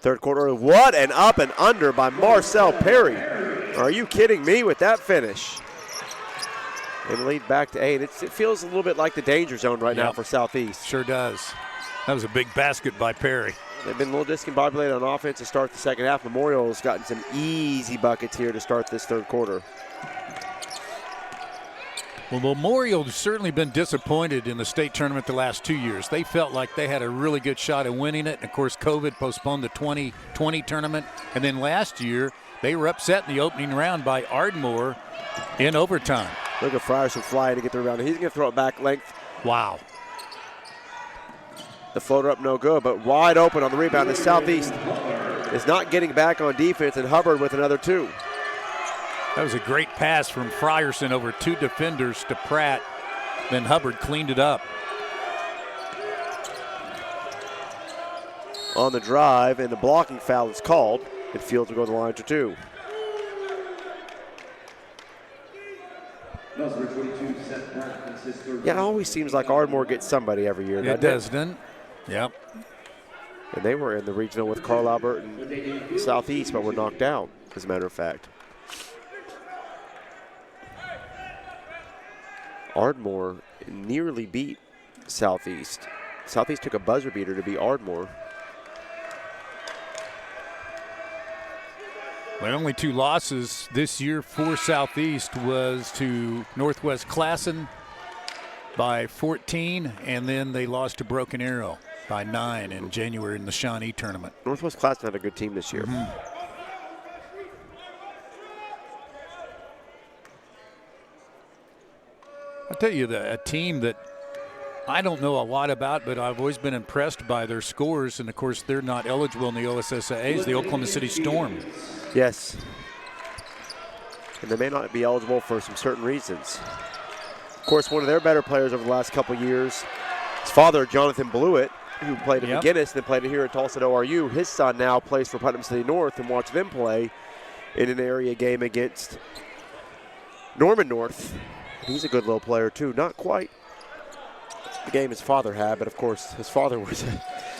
third quarter. What an up and under by Marcel Perry. Are you kidding me with that finish? And lead back to 8. It feels a little bit like the danger zone right now for Southeast. Sure does. That was a big basket by Perry. They've been a little discombobulated on offense to start the second half. Memorial's gotten some easy buckets here to start this third quarter. Well, Memorial has certainly been disappointed in the state tournament the last 2 years. They felt like they had a really good shot at winning it. And, of course, COVID postponed the 2020 tournament. And then last year, they were upset in the opening round by Ardmore in overtime. Look at Fryerson flying to get the rebound. He's going to throw it back length. Wow. The floater up no good, but wide open on the rebound. The Southeast is not getting back on defense, and Hubbard with another 2. That was a great pass from Fryerson over 2 defenders to Pratt. Then Hubbard cleaned it up. On the drive, and the blocking foul is called, and Fields will go to the line for 2. Seth Pratt. Yeah, it always seems like Ardmore gets somebody every year. It does, doesn't it? Yep. And they were in the regional with Carl Albert and Southeast, but were knocked out, as a matter of fact. Ardmore nearly beat Southeast. Southeast took a buzzer beater to beat Ardmore. My only 2 losses this year for Southeast was to Northwest Classen by 14, and then they lost to Broken Arrow by 9 in January in the Shawnee tournament. Northwest Classen had a good team this year. I'll tell you, a team that I don't know a lot about, but I've always been impressed by their scores, and of course they're not eligible in the OSSAA, is the Oklahoma City Storm. Yes. And they may not be eligible for some certain reasons. Of course, one of their better players over the last couple years, his father, Jonathan Blewett, who played at McGinnis and then played here at Tulsa at ORU. His son now plays for Putnam City North, and watch them play in an area game against Norman North. He's a good little player, too. Not quite the game his father had, but, of course, his father was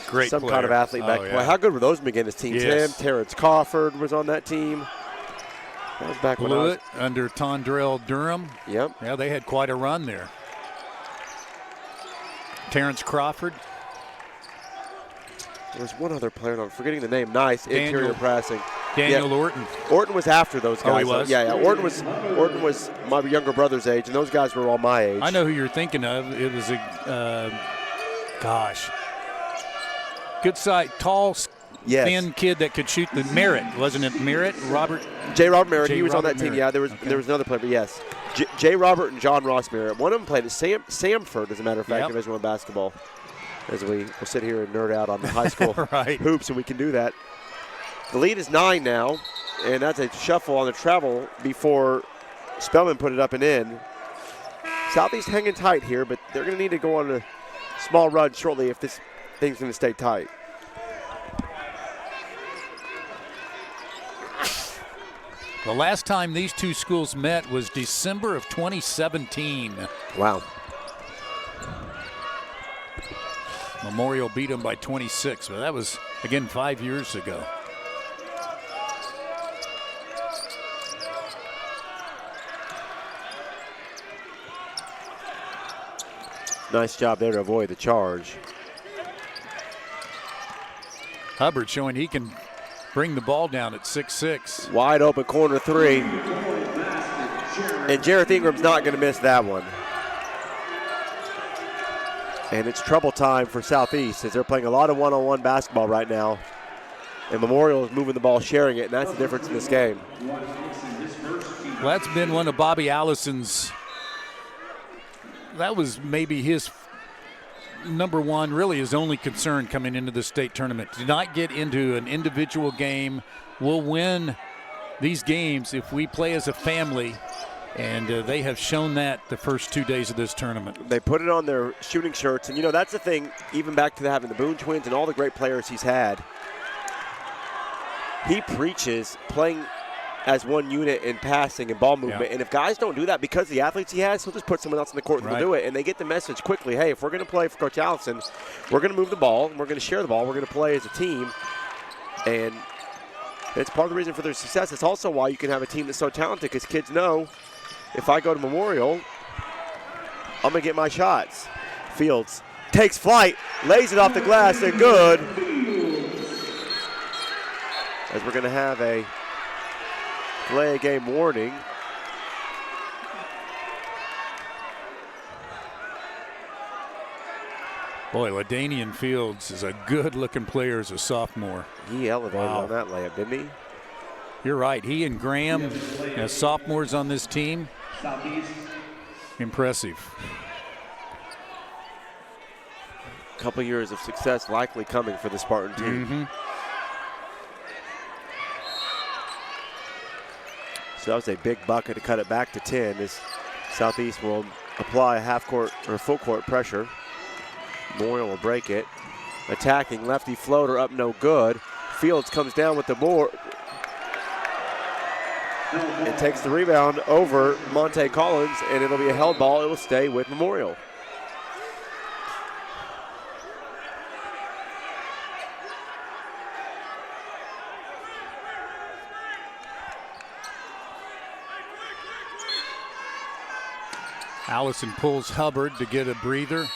great some player. kind of athlete back then. How good were those McGinnis teams? Yes. Him, Terrence Crawford was on that team. That was back when I was under Tondrell Durham. Yep. Yeah, they had quite a run there. Terrence Crawford. There was one other player, and I'm forgetting the name. Nice interior passing. Daniel Orton. Orton was after those guys. Oh, he was? Yeah. Orton was my younger brother's age, and those guys were all my age. I know who you're thinking of. It was good size, tall, thin kid that could shoot the Merritt. Wasn't it Merritt? J. Robert Merritt. He was on that Merritt. team. Yeah, there was another player, but yes. J. Robert and John Ross Merritt. One of them played at Samford, as a matter of fact, Division I basketball. As we will sit here and nerd out on the high school hoops, and we can do that. The lead is 9 now, and that's a shuffle on the travel before Spellman put it up and in. Southeast hanging tight here, but they're going to need to go on a small run shortly if this thing's going to stay tight. The last time these two schools met was December of 2017. Wow. Memorial beat them by 26, but that was, again, 5 years ago. Nice job there to avoid the charge. Hubbard showing he can bring the ball down at 6'6". Wide open corner three. And Jareth Ingram's not going to miss that one. And it's trouble time for Southeast as they're playing a lot of one-on-one basketball right now. And Memorial is moving the ball, sharing it, and that's the difference in this game. Well, that's been one of Bobby Allison's, that was maybe his number one, really his only concern coming into the state tournament. Do not get into an individual game. We'll win these games if we play as a family, and they have shown that the first 2 days of this tournament. They put it on their shooting shirts, and, you know, that's the thing, even back to having the Boone twins and all the great players he's had. He preaches playing as one unit in passing and ball movement. And if guys don't do that because of the athletes he has, he'll just put someone else in the court and they'll do it. And they get the message quickly, hey, if we're going to play for Coach Allison, we're going to move the ball, and we're going to share the ball, we're going to play as a team. And it's part of the reason for their success. It's also why you can have a team that's so talented, because kids know if I go to Memorial, I'm going to get my shots. Fields takes flight, lays it off the glass, and good. As we're going to have a delay game warning. Boy, LaDainian Fields is a good-looking player as a sophomore. He elevated on that layup, didn't he? You're right. He and Graham, as sophomores on this team, impressive. A couple years of success likely coming for the Spartan team. So that was a big bucket to cut it back to 10 as Southeast will apply a half-court or full-court pressure. Memorial will break it. Attacking lefty floater up, no good. Fields comes down with the board. It takes the rebound over Monte Collins, and it'll be a held ball. It will stay with Memorial. Allison pulls Hubbard to get a breather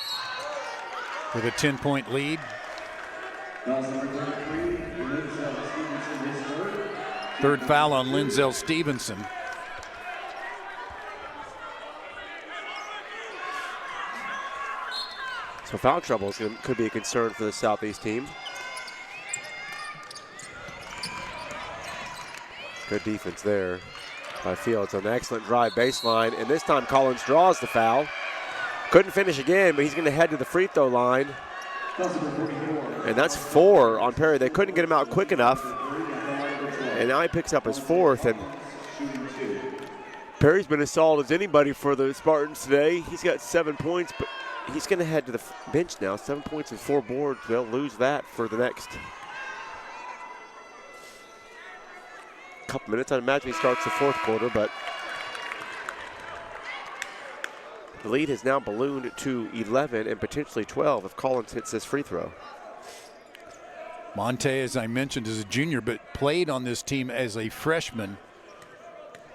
with a 10-point lead. Third foul on Linzel Stevenson. So foul trouble could be a concern for the Southeast team. Good defense there by Fields on an excellent drive baseline, and this time Collins draws the foul. Couldn't finish again, but he's going to head to the free throw line. And that's 4 on Perry. They couldn't get him out quick enough. And now he picks up his 4th. And Perry's been as solid as anybody for the Spartans today. He's got 7 points, but he's going to head to the bench now. 7 points and 4 boards. They'll lose that for the next couple minutes. I'd imagine he starts the 4th quarter, but the lead has now ballooned to 11 and potentially 12 if Collins hits this free throw. Monte, as I mentioned, is a junior, but played on this team as a freshman.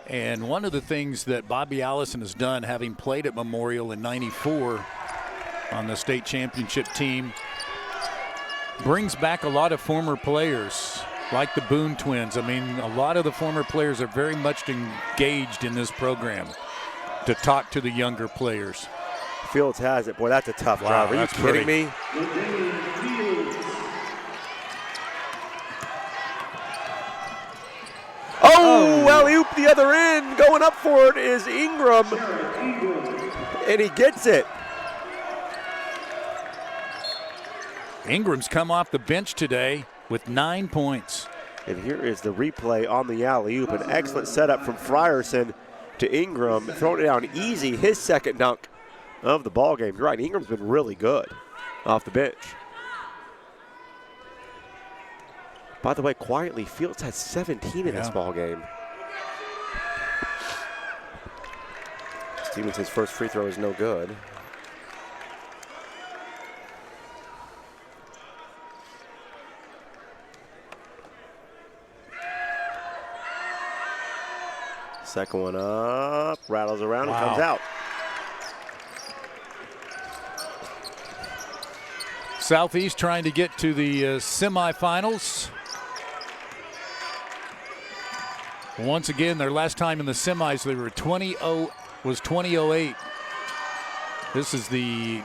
And one of the things that Bobby Allison has done, having played at Memorial in '94 on the state championship team, brings back a lot of former players, like the Boone twins. I mean, a lot of the former players are very much engaged in this program to talk to the younger players. Fields has it. Boy, that's a tough drive. Are you kidding me? Oh, alley-oop the other end. Going up for it is Ingram. And he gets it. Ingram's come off the bench today with 9 points. And here is the replay on the alley-oop. An excellent setup from Fryerson to Ingram. Throwing it down easy. His second dunk of the ball game. You're right, Ingram's been really good off the bench. By the way, quietly, Fields has 17 in this ball game. Stevenson's first free throw is no good. Second one up, rattles around and comes out. Southeast trying to get to the semifinals. Once again, their last time in the semis, they were 2008. This is the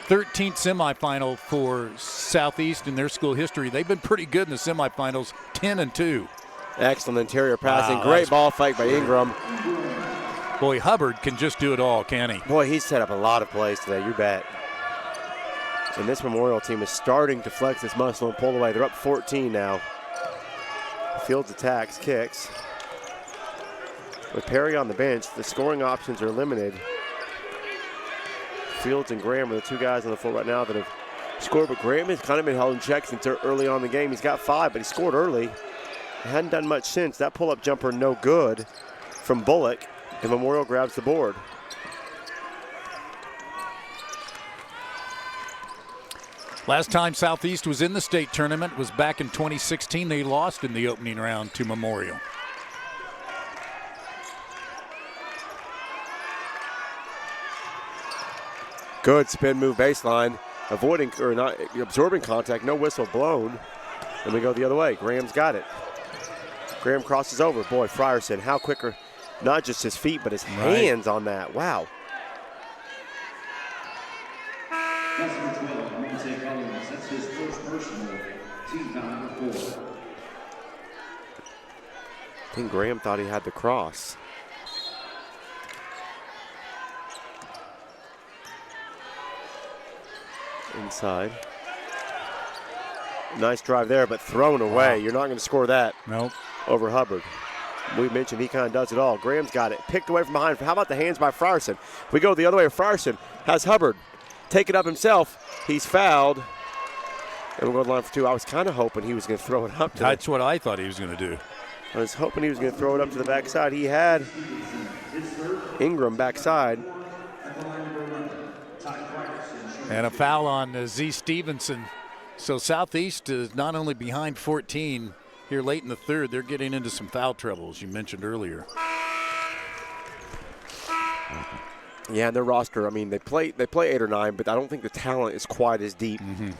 13th semifinal for Southeast in their school history. They've been pretty good in the semifinals, 10-2. Excellent interior passing. Great ball fake by Ingram. Boy, Hubbard can just do it all, can he? Boy, he's set up a lot of plays today, you bet. And this Memorial team is starting to flex its muscle and pull away. They're up 14 now. Fields attacks, kicks. With Perry on the bench, the scoring options are limited. Fields and Graham are the two guys on the floor right now that have scored, but Graham has kind of been held in check since early on in the game. He's got 5, but he scored early. He hadn't done much since. That pull-up jumper no good from Bullock, and Memorial grabs the board. Last time Southeast was in the state tournament was back in 2016. They lost in the opening round to Memorial. Good spin move baseline, avoiding or not absorbing contact, no whistle blown. And we go the other way. Graham's got it. Graham crosses over. Boy, Fryerson, how quicker, not just his feet, but his hands on that. Wow. That's number 12, Monte Collins. That's his first personal. Team foul number 4. I think Graham thought he had the cross. Inside. Nice drive there, but thrown away. Wow. You're not going to score that. Nope. Over Hubbard. We mentioned he kind of does it all. Graham's got it. Picked away from behind. How about the hands by Fryerson? We go the other way. Fryerson has Hubbard take it up himself. He's fouled. And we'll go to the line for 2. I was kind of hoping he was going to throw it up. That's what I thought he was going to do. I was hoping he was going to throw it up to the backside. He had Ingram backside. And a foul on Z. Stevenson. So Southeast is not only behind 14 here late in the third, they're getting into some foul trouble, as you mentioned earlier. Yeah, and their roster, I mean, they play 8 or 9, but I don't think the talent is quite as deep. Mm-hmm.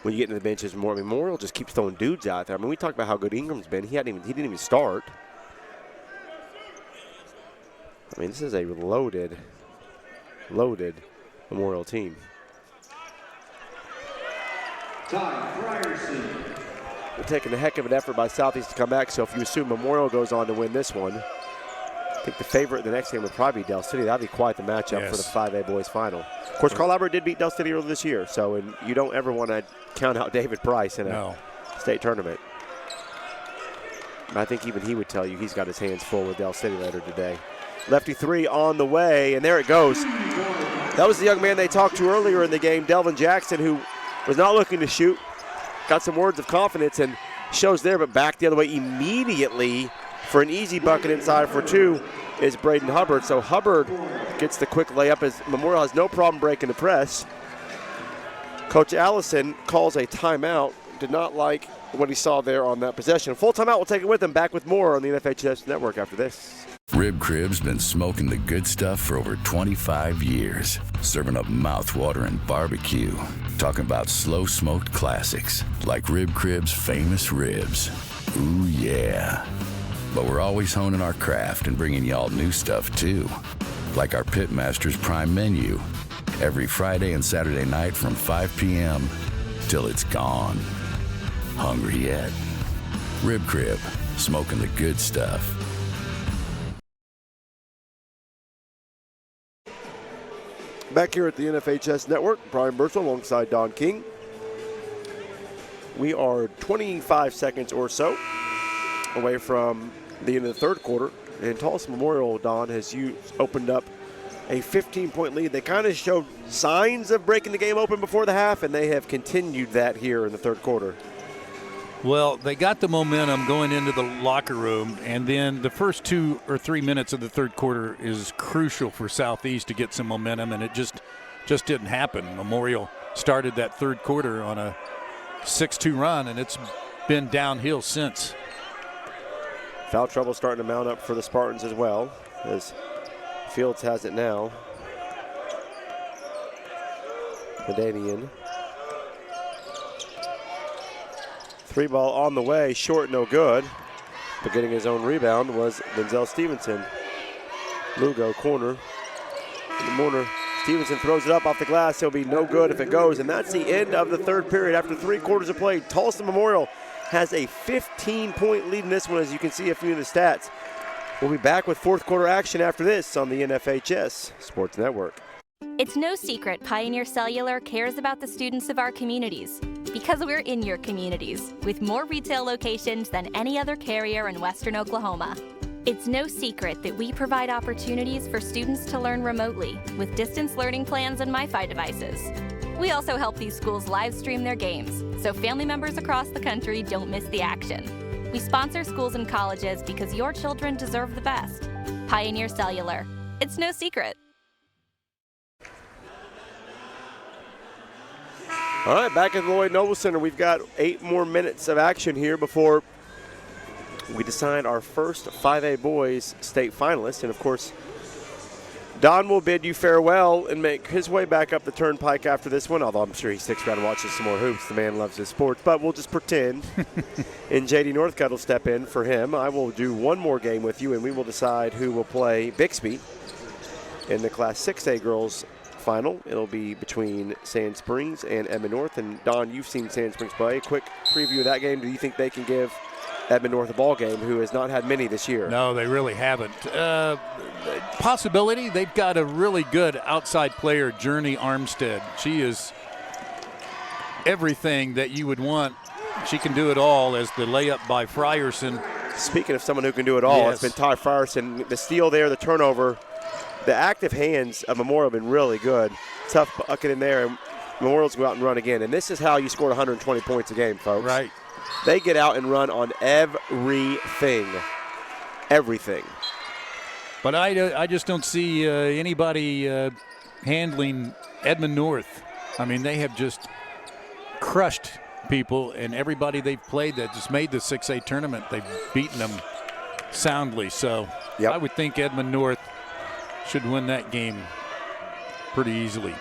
When you get into the benches more. I mean, Memorial just keeps throwing dudes out there. I mean, we talked about how good Ingram's been. He didn't even start. I mean, this is a loaded Memorial team. Fryerson. They're taking a heck of an effort by Southeast to come back, so if you assume Memorial goes on to win this one, I think the favorite in the next game would probably be Del City. That would be quite the matchup for the 5A boys final. Of course, Carl Albert did beat Del City earlier this year, so and you don't ever want to count out David Price in a state tournament. I think even he would tell you he's got his hands full with Del City later today. Lefty 3 on the way, and there it goes. That was the young man they talked to earlier in the game, Delvin Jackson, who was not looking to shoot. Got some words of confidence and shows there, but back the other way immediately for an easy bucket inside for 2 is Braden Hubbard. So Hubbard gets the quick layup as Memorial has no problem breaking the press. Coach Allison calls a timeout. Did not like what he saw there on that possession. Full timeout, we'll take it with him. Back with more on the NFHS Network after this. Rib Crib's been smoking the good stuff for over 25 years, serving up mouth-watering barbecue. Talking about slow-smoked classics, like Rib Crib's famous ribs. Ooh, yeah. But we're always honing our craft and bringing y'all new stuff, too. Like our Pitmaster's Prime Menu, every Friday and Saturday night from 5 p.m. till it's gone. Hungry yet? Rib Crib, smoking the good stuff. Back here at the NFHS Network, Brian Burchell alongside Don King. We are 25 seconds or so away from the end of the third quarter, and Tulsa Memorial, Don, has opened up a 15-point lead. They kind of showed signs of breaking the game open before the half, and they have continued that here in the third quarter. Well, they got the momentum going into the locker room, and then the first 2 or 3 minutes of the third quarter is crucial for Southeast to get some momentum, and it just didn't happen. Memorial started that third quarter on a 6-2 run, and it's been downhill since. Foul trouble starting to mount up for the Spartans as well, as Fields has it now. Medanian. Three ball on the way, short, no good. But getting his own rebound was Denzel Stevenson. Lugo, corner. In the corner, Stevenson throws it up off the glass. It'll be no good if it goes. And that's the end of the third period after 3 quarters of play. Tulsa Memorial has a 15-point lead in this one, as you can see a few of the stats. We'll be back with fourth quarter action after this on the NFHS Sports Network. It's no secret Pioneer Cellular cares about the students of our communities because we're in your communities with more retail locations than any other carrier in Western Oklahoma. It's no secret that we provide opportunities for students to learn remotely with distance learning plans and MiFi devices. We also help these schools live stream their games so family members across the country don't miss the action. We sponsor schools and colleges because your children deserve the best. Pioneer Cellular. It's no secret. All right, back at the Lloyd Noble Center, we've got 8 more minutes of action here before we decide our first 5A boys state finalists. And of course, Don will bid you farewell and make his way back up the turnpike after this one, although I'm sure he sticks around and watches some more hoops. The man loves his sports, but we'll just pretend. And J.D. Northcutt will step in for him. I will do one more game with you, and we will decide who will play Bixby in the Class 6A girls final. It'll be between Sand Springs and Edmond North. And Don, you've seen Sand Springs play. A quick preview of that game. Do you think they can give Edmond North a ball game, who has not had many this year? No, they really haven't. Possibility, they've got a really good outside player, Journey Armstead. She is everything that you would want. She can do it all as the layup by Fryerson. Speaking of someone who can do it all, Yes. It's been Ty Fryerson. The steal there, the turnover. The active hands of Memorial have been really good. Tough bucket in there, and Memorial's go out and run again. And this is how you scored 120 points a game, folks. Right. They get out and run on everything. Everything. But I just don't see anybody handling Edmond North. I mean, they have just crushed people, and everybody they've played that just made the 6A tournament, they've beaten them soundly. So Yep. I would think Edmond North should win that game pretty easily.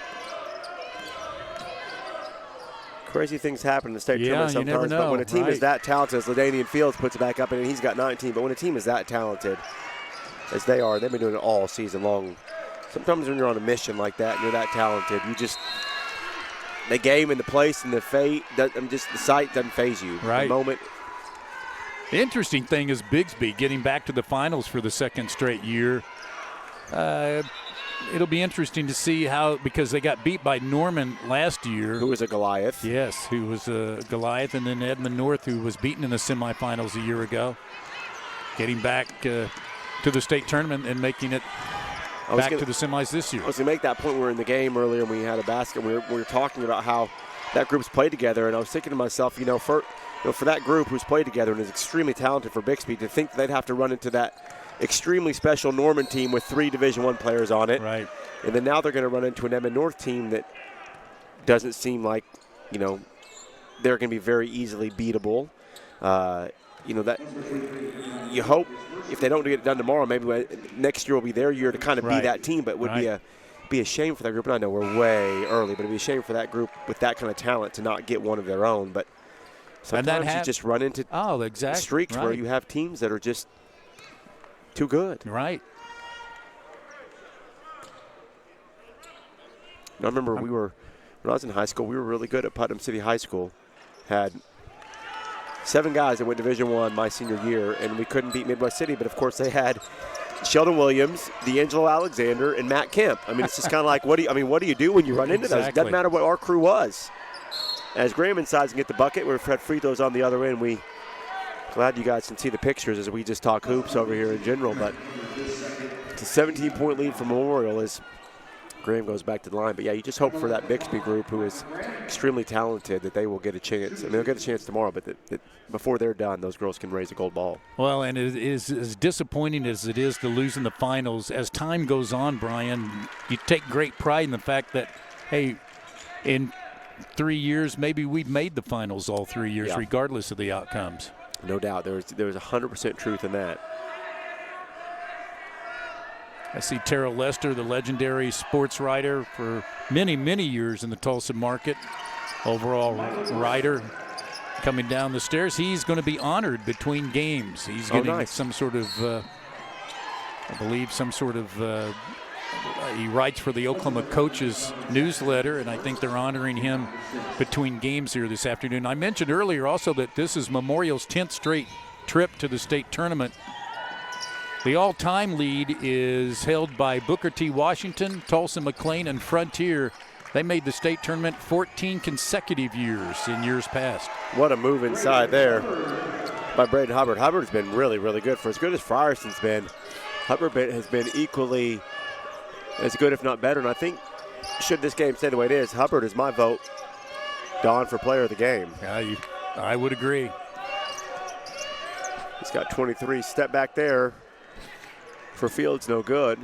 Crazy things happen in the state tournament you never sometimes, but know, when a team is right. that talented, as LaDainian Fields puts it back up, and he's got 19, but when a team is that talented, as they are, they've been doing it all season long. Sometimes when you're on a mission like that and you're that talented, you just – the game and the place and the fate, the sight doesn't faze you. Right. The moment. The interesting thing is Bigsby getting back to the finals for the second straight year. It'll be interesting to see how, because they got beat by Norman last year. Who was a Goliath. Yes, who was a Goliath, and then Edmond North, who was beaten in the semifinals a year ago. Getting back to the state tournament and making it back to the semis this year. I was going to make that point. We were in the game earlier and we had a basket. We were talking about how that group's played together, and I was thinking to myself, for that group who's played together and is extremely talented for Bixby, to think they'd have to run into that extremely special Norman team with 3 Division I players on it. Right. And then now they're going to run into an Edmond North team that doesn't seem like, they're going to be very easily beatable. That you hope if they don't get it done tomorrow, maybe next year will be their year to kind of be that team. But it would be a shame for that group. And I know we're way early, but it'd be a shame for that group with that kind of talent to not get one of their own. But sometimes you just run into streaks where you have teams that are just too good. Right. I remember when I was in high school, we were really good at Putnam City High School. Had 7 guys that went Division I my senior year, and we couldn't beat Midwest City. But of course, they had Sheldon Williams, D'Angelo Alexander, and Matt Kemp. I mean, it's just kind of like, what do you do when you run into those? It doesn't matter what our crew was. As Graham insides and get the bucket, we've had free throws on the other end. Glad you guys can see the pictures as we just talk hoops over here in general. But it's a 17-point lead for Memorial as Graham goes back to the line. But, yeah, you just hope for that Bixby group, who is extremely talented, that they will get a chance. And they'll get a chance tomorrow, but that before they're done, those girls can raise a gold ball. Well, and it is as disappointing as it is to lose in the finals. As time goes on, Brian, you take great pride in the fact that, hey, in 3 years, maybe we've made the finals all 3 years, regardless of the outcomes. No doubt. There's 100% truth in that. I see Terrell Lester, the legendary sports writer for many, many years in the Tulsa market, overall writer, coming down the stairs. He's going to be honored between games. He's getting some sort of, I believe, some sort of, he writes for the Oklahoma Coaches newsletter, and I think they're honoring him between games here this afternoon. I mentioned earlier also that this is Memorial's 10th straight trip to the state tournament. The all-time lead is held by Booker T. Washington, Tulsa McLean, and Frontier. They made the state tournament 14 consecutive years in years past. What a move inside there by Braden Hubbard. Hubbard's been really, really good. For as good as Fryerson's been, Hubbard has been equally as good, if not better. And I think, should this game stay the way it is, Hubbard is my vote, Don, for player of the game. Yeah, I would agree. He's got 23. Step back there for Fields, no good.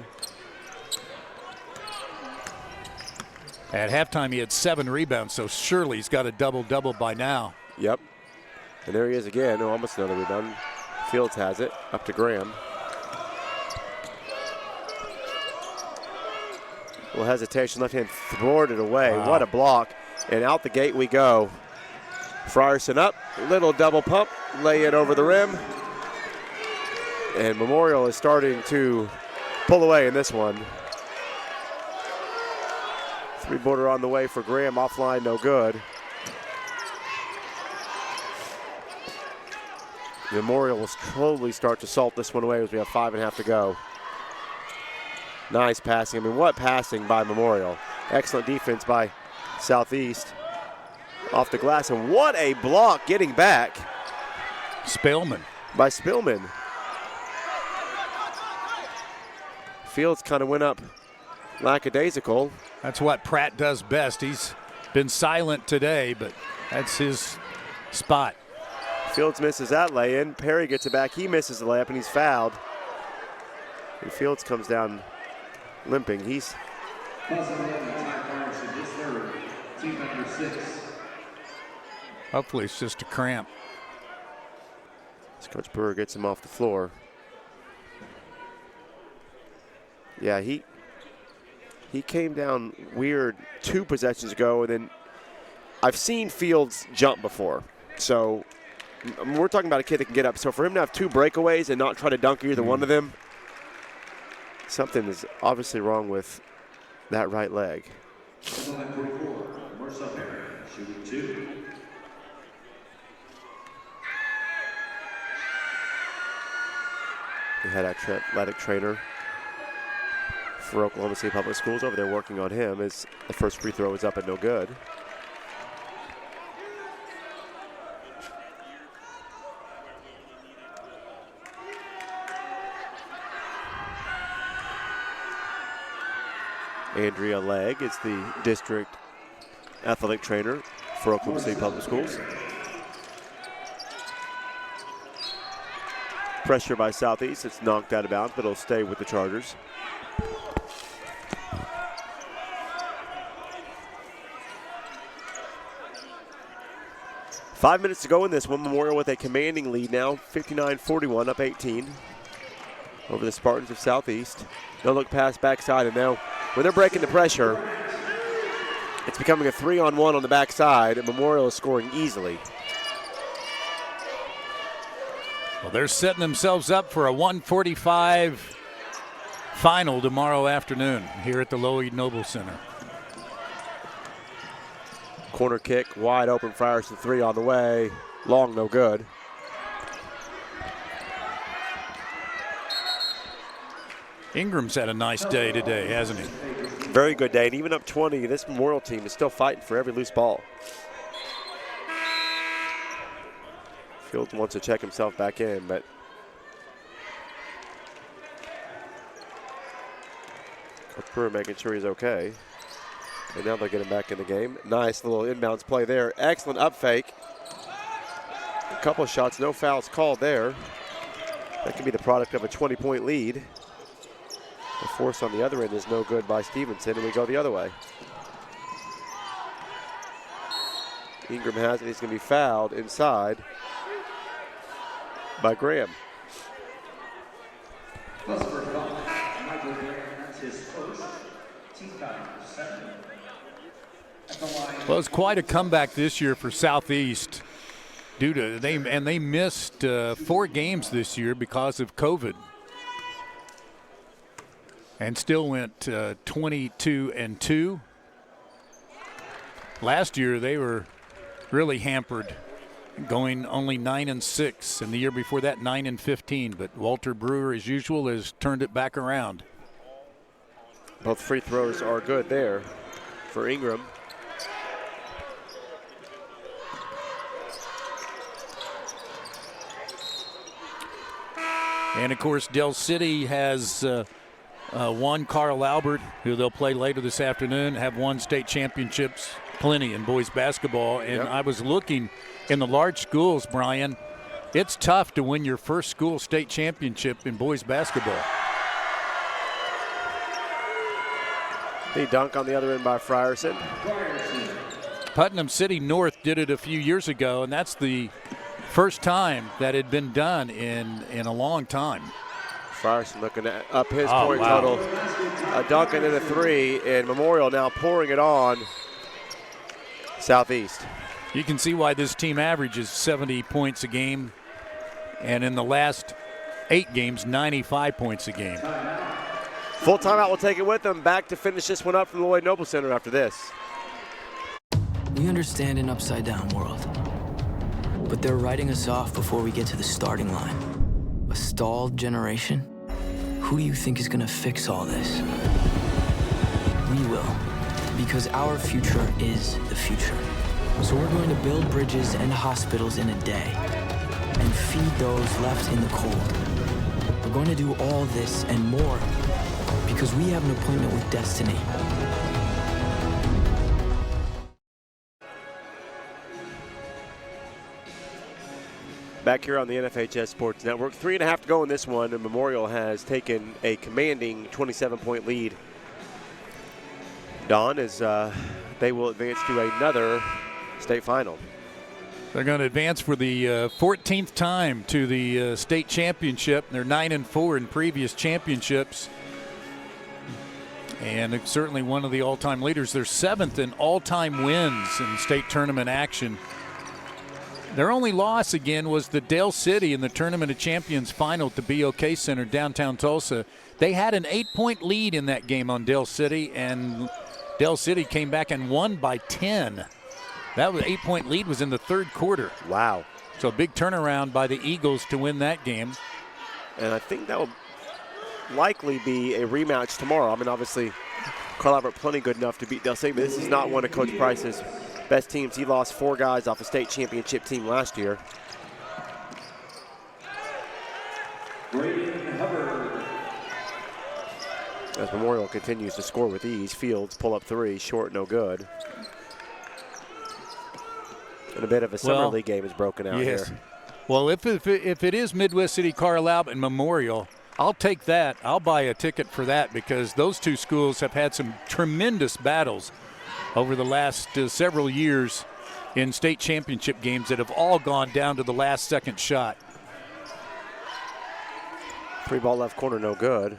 At halftime, he had 7 rebounds, so surely he's got a double-double by now. Yep. And there he is again. Oh, almost another rebound. Fields has it. Up to Graham. A little hesitation. Left hand thwarted away. Wow. What a block. And out the gate we go. Fryerson up. Little double pump. Lay it over the rim. And Memorial is starting to pull away in this one. Three-pointer on the way for Graham. Offline, no good. Memorial will slowly start to salt this one away as we have 5.5 to go. Nice passing. I mean, what passing by Memorial. Excellent defense by Southeast. Off the glass, and what a block getting back. Spillman. By Spillman. Fields kind of went up lackadaisical. That's what Pratt does best. He's been silent today, but that's his spot. Fields misses that lay-in. Perry gets it back. He misses the layup, and he's fouled. And Fields comes down limping. He's hopefully it's just a cramp. As Coach Brewer gets him off the floor. Yeah, he came down weird 2 possessions ago, and then I've seen Fields jump before. So we're talking about a kid that can get up. So for him to have 2 breakaways and not try to dunk either one of them, something is obviously wrong with that right leg. We had our athletic trainer for Oklahoma City Public Schools over there working on him as the first free throw is up and no good. Andrea Legg is the district athletic trainer for Oklahoma City Public Schools. Pressure by Southeast. It's knocked out of bounds, but it'll stay with the Chargers. Five minutes to go in this one. Memorial with a commanding lead now, 59-41, up 18 over the Spartans of Southeast. No look pass backside, and now when they're breaking the pressure, it's becoming a 3-on-1 on the backside, and Memorial is scoring easily. Well, they're setting themselves up for a 145 final tomorrow afternoon here at the Lloyd Noble Center. Corner kick, wide open, Fryerson 3 on the way. Long, no good. Ingram's had a nice day today, hasn't he? Very good day, and even up 20, this Memorial team is still fighting for every loose ball. Fields wants to check himself back in, but Coach Brewer making sure he's okay. And now they'll get him back in the game. Nice little inbounds play there. Excellent up fake. A couple of shots, no fouls called there. That can be the product of a 20-point lead. The force on the other end is no good by Stevenson, and we go the other way. Ingram has it. He's going to be fouled inside by Graham. Well, it's quite a comeback this year for Southeast. They missed 4 games this year because of COVID, and still went 22-2. Last year they were really hampered, going only 9-6, and the year before that 9-15. But Walter Brewer, as usual, has turned it back around. Both free throws are good there for Ingram. And, of course, Del City has won Carl Albert, who they'll play later this afternoon, have won state championships, plenty in boys basketball. And I was looking in the large schools, Brian, it's tough to win your first school state championship in boys basketball. The dunk on the other end by Fryerson. Putnam City North did it a few years ago, and that's the first time that had been done in a long time. Fryerson looking at up his point total. A dunk and then a 3, and Memorial now pouring it on Southeast. You can see why this team averages 70 points a game, and in the last 8 games, 95 points a game. Full timeout will take it with them. Back to finish this one up from the Lloyd Noble Center after this. We understand an upside-down world, but they're writing us off before we get to the starting line. A stalled generation? Who do you think is gonna fix all this? We will, because our future is the future. So we're going to build bridges and hospitals in a day and feed those left in the cold. We're going to do all this and more because we have an appointment with destiny. Back here on the NFHS Sports Network, 3.5 to go in this one, and Memorial has taken a commanding 27-point lead. Don, as they will advance to another state final. They're going to advance for the 14th time to the state championship. They're 9-4 in previous championships, and it's certainly one of the all-time leaders. They're 7th in all-time wins in state tournament action. Their only loss, again, was the Dale City in the Tournament of Champions final to BOK Center, downtown Tulsa. They had an 8-point lead in that game on Dale City, and Dale City came back and won by 10. That 8-point lead was in the third quarter. Wow. So a big turnaround by the Eagles to win that game. And I think that will likely be a rematch tomorrow. I mean, obviously, Carl Albert plenty good enough to beat Dale City, but this is not one of Coach Price's best teams. He lost 4 guys off a state championship team last year. Braden Hubbard. As Memorial continues to score with ease, Fields pull up 3, short, no good. And a bit of a summer league game is broken out here. Well, if it is Midwest City, Carl Albert, and Memorial, I'll take that. I'll buy a ticket for that because those two schools have had some tremendous battles over the last several years in state championship games that have all gone down to the last second shot. 3 ball left corner, no good.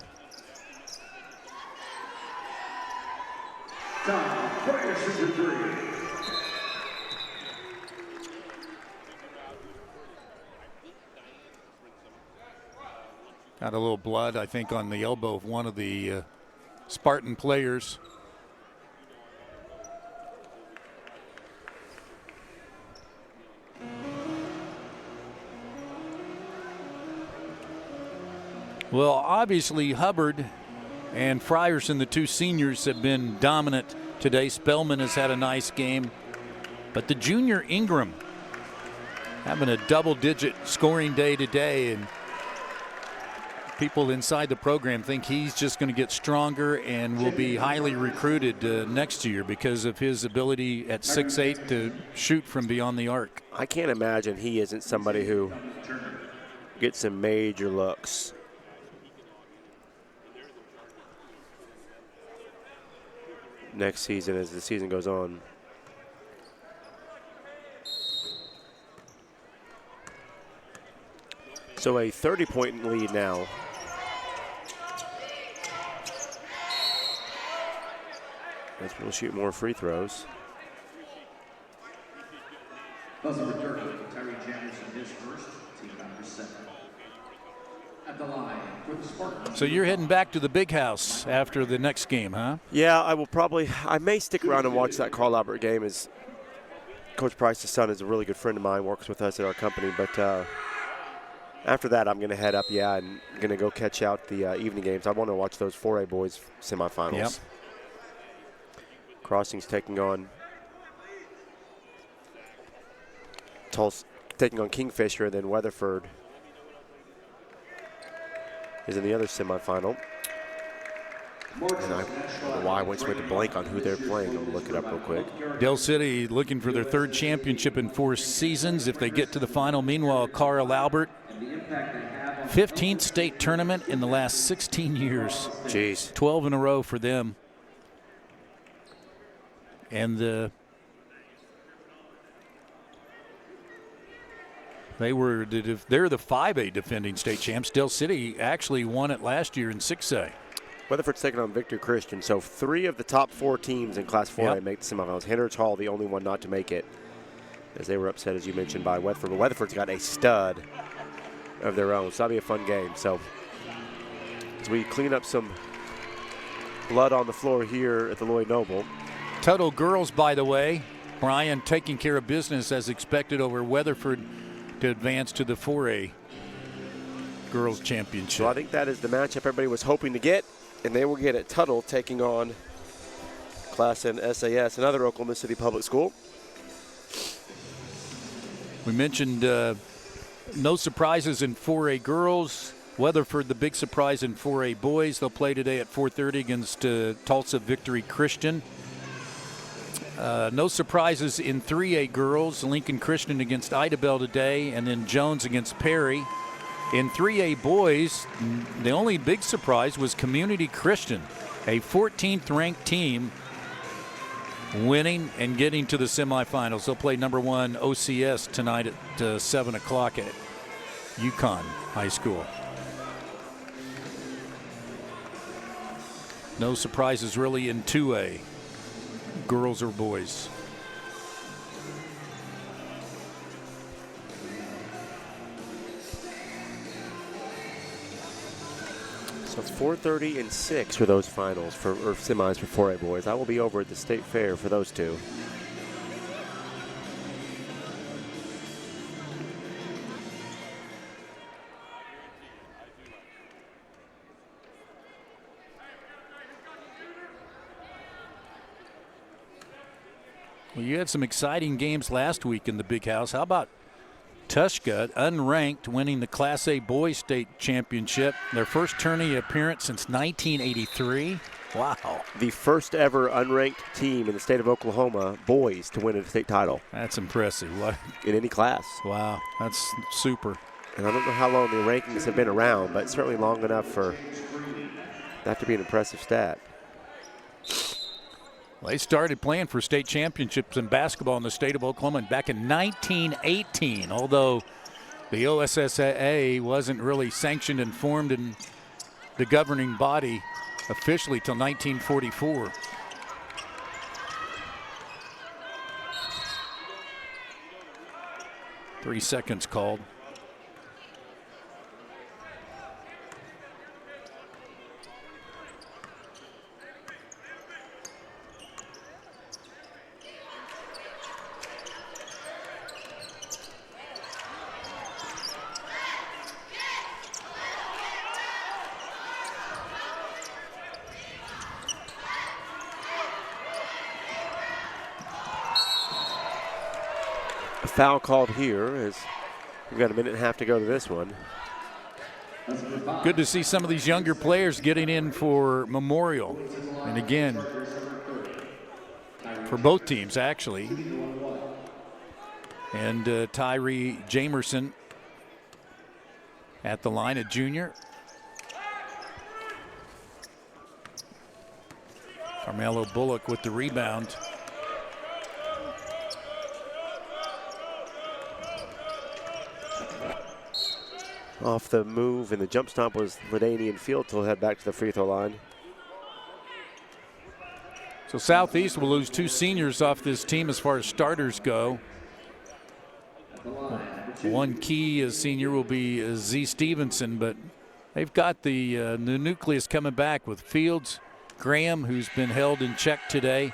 Fryerson 3. Got a little blood, I think, on the elbow of one of the Spartan players. Well, obviously, Hubbard and Fryerson, the 2 seniors, have been dominant today. Spellman has had a nice game. But the junior Ingram having a double-digit scoring day today, and people inside the program think he's just going to get stronger and will be highly recruited next year because of his ability at 6'8" to shoot from beyond the arc. I can't imagine he isn't somebody who gets some major looks. Next season as the season goes on. So a 30-point lead now. As we'll shoot more free throws. Buzzer return, Tyree Jefferson is first, team number 7. At the line for the Spartans. So you're heading back to the big house after the next game, huh? Yeah, I may stick around and watch that Carl Albert game, as Coach Price's son is a really good friend of mine, works with us at our company. But after that, I'm going to head up, and going to go catch out the evening games. I want to watch those 4A boys semifinals. Yep. Crossing's taking on Tulsa, taking on Kingfisher, and then Weatherford is in the other semifinal. And I don't know why I went to blank on who they're playing. I'm going to look it up real quick. Dell City looking for their 3rd championship in 4 seasons if they get to the final. Meanwhile, Carl Albert, 15th state tournament in the last 16 years. Jeez. 12 in a row for them. And they're the 5A defending state champs. Dell City actually won it last year in 6A. Weatherford's taking on Victor Christian. So 3 of the top 4 teams in Class 4A make the semifinals. Henrich Hall, the only one not to make it, as they were upset, as you mentioned, by Weatherford. But Weatherford's got a stud of their own, so that'll be a fun game. So as we clean up some blood on the floor here at the Lloyd Noble. Total girls, by the way, Brian taking care of business as expected over Weatherford to advance to the 4A girls championship. So I think that is the matchup everybody was hoping to get, and they will get it. Tuttle taking on Class N SAS, another Oklahoma City public school. We mentioned no surprises in 4A girls. Weatherford, the big surprise in 4A boys. They'll play today at 4:30 against Tulsa Victory Christian. No surprises in 3A girls. Lincoln Christian against Idabel today, and then Jones against Perry. In 3A boys, the only big surprise was Community Christian, a 14th ranked team, winning and getting to the semifinals. They'll play number 1 OCS tonight at 7 o'clock at Yukon High School. No surprises really in 2A, girls or boys. So it's 4:30 and 6 for those finals, or semis for 4A boys. I will be over at the State Fair for those 2. Well, you had some exciting games last week in the big house. How about Tushka, unranked, winning the Class A boys state championship, their first tourney appearance since 1983. Wow. The first ever unranked team in the state of Oklahoma, boys, to win a state title. That's impressive. What? In any class. Wow, that's super. And I don't know how long the rankings have been around, but certainly long enough for that to be an impressive stat. Well, they started playing for state championships in basketball in the state of Oklahoma back in 1918, although the OSSAA wasn't really sanctioned and formed in the governing body officially till 1944. Three seconds called. Foul called here as we've got a minute and a half to go to this one. Good to see some of these younger players getting in for Memorial. And again, for both teams, actually. And Tyree Jamerson at the line, a junior. Carmelo Bullock with the rebound. Off the move, and the jump stomp was Ladanian Field till head back to the free throw line. So Southeast will lose two seniors off this team as far as starters go. One key senior will be Z Stevenson, but they've got the nucleus coming back with Fields, Graham, who's been held in check today.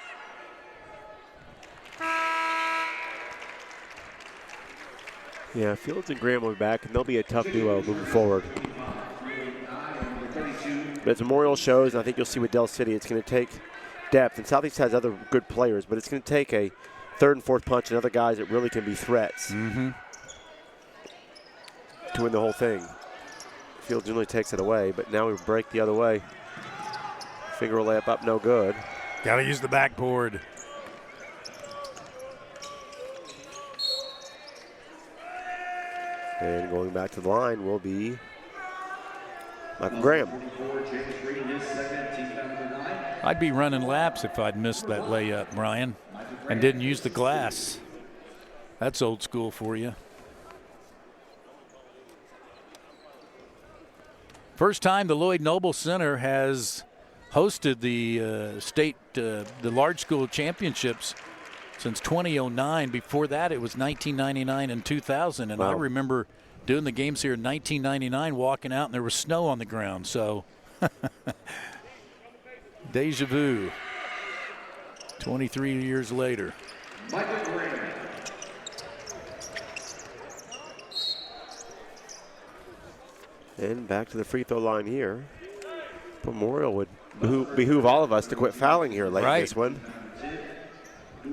Yeah, Fields and Graham will be back, and they'll be a tough duo moving forward. But as Memorial shows, and I think you'll see with Del City, it's going to take depth. And Southeast has other good players, but it's going to take a third and fourth punch and other guys that really can be threats to win the whole thing. Fields generally takes it away, but now we break the other way. Finger layup up, no good. Got to use the backboard. And going back to the line will be Michael Graham. I'd be running laps if I'd missed that layup, Brian, and didn't use the glass. That's old school for you. First time the Lloyd Noble Center has hosted the the large school championships since 2009. Before that, it was 1999 and 2000. And wow. I remember doing the games here in 1999, walking out, and there was snow on the ground. So, deja vu. 23 years later. And back to the free throw line here. Memorial would behoove all of us to quit fouling here late in this one.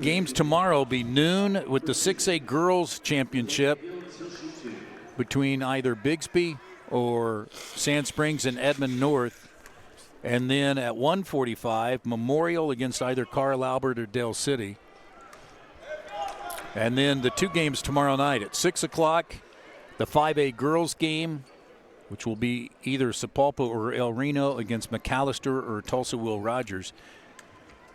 Games tomorrow will be noon with the 6A Girls Championship between either Bixby or Sand Springs and Edmond North. And then at 1:45, Memorial against either Carl Albert or Del City. And then the two games tomorrow night at 6 o'clock, the 5A Girls game, which will be either Sapulpa or El Reno against McAllister or Tulsa Will Rogers.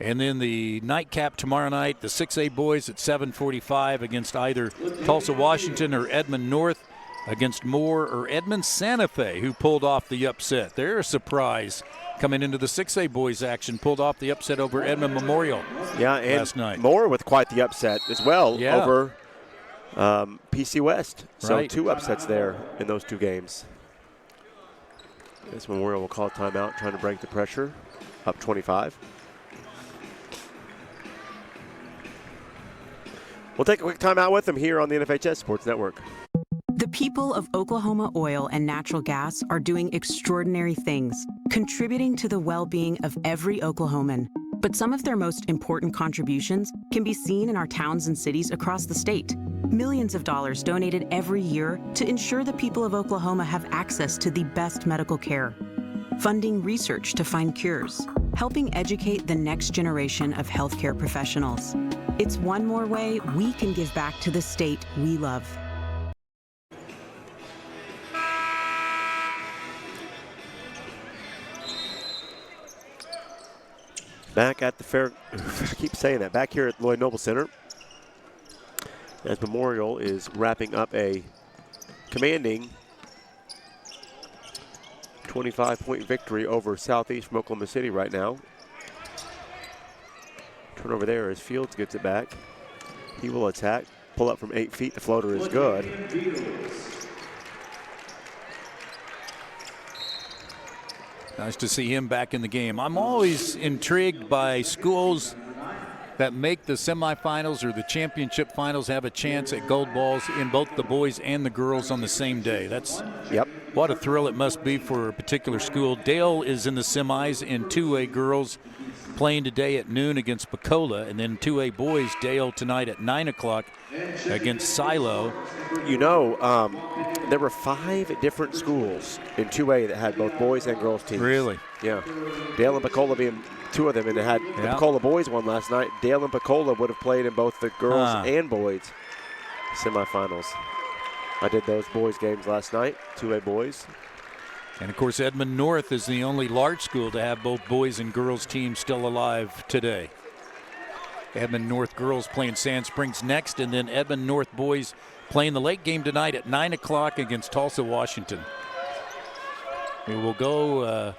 And then the nightcap tomorrow night, the 6A boys at 7:45 against either Tulsa Washington or Edmond North against Moore or Edmond Santa Fe, who pulled off the upset. They're a surprise coming into the 6A boys action, pulled off the upset over Edmond Memorial last night. Moore with quite the upset as well over PC West. So two upsets there in those two games. This Memorial will call a timeout, trying to break the pressure, up 25. We'll take a quick timeout with them here on the NFHS Sports Network. The people of Oklahoma Oil and Natural Gas are doing extraordinary things, contributing to the well-being of every Oklahoman. But some of their most important contributions can be seen in our towns and cities across the state. Millions of dollars donated every year to ensure the people of Oklahoma have access to the best medical care. Funding research to find cures, helping educate the next generation of healthcare professionals. It's one more way we can give back to the state we love. Back at the fair, I keep saying that, back here at Lloyd Noble Center, as Memorial is wrapping up a commanding 25-point victory over Southeast from Oklahoma City right now. Turnover there as Fields gets it back. He will attack, pull up from 8 feet. The floater is good. Nice to see him back in the game. I'm always intrigued by schools that make the semifinals or the championship finals have a chance at gold balls in both the boys and the girls on the same day. That's what a thrill it must be for a particular school. Dale is in the semis in 2A girls, playing today at noon against Pecola, and then 2A boys, Dale tonight at 9 o'clock against Silo. You know, there were 5 different schools in 2A that had both boys and girls teams. Really? Yeah. Dale and Pecola being 2 of them, and it had the Pecola boys won last night. Dale and Pecola would have played in both the girls and boys semifinals. I did those boys games last night, 2A boys. And of course, Edmond North is the only large school to have both boys and girls teams still alive today. Edmond North girls playing Sand Springs next, and then Edmond North boys playing the late game tonight at 9 o'clock against Tulsa, Washington. We will go,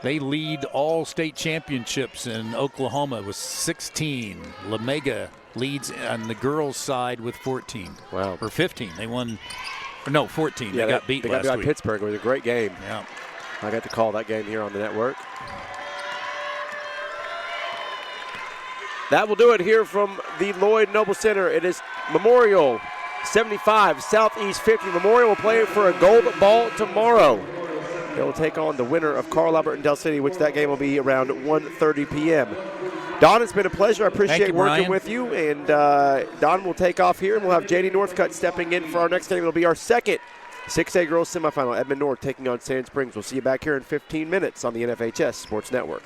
they lead all state championships in Oklahoma with 16. La Mega leads on the girls' side with 14. Wow. Or 15. They won, or no, 14. Yeah, they got beat last by week. Pittsburgh. It was a great game. Yeah. I got to call that game here on the network. That will do it here from the Lloyd Noble Center. It is Memorial 75, Southeast 50. Memorial will play for a gold ball tomorrow. They will take on the winner of Carl Albert and Del City, which that game will be around 1:30 p.m. Don, it's been a pleasure. I appreciate working with you. And Don will take off here, and we'll have J.D. Northcutt stepping in for our next game. It'll be our second 6A girls semifinal. Edmond North taking on Sand Springs. We'll see you back here in 15 minutes on the NFHS Sports Network.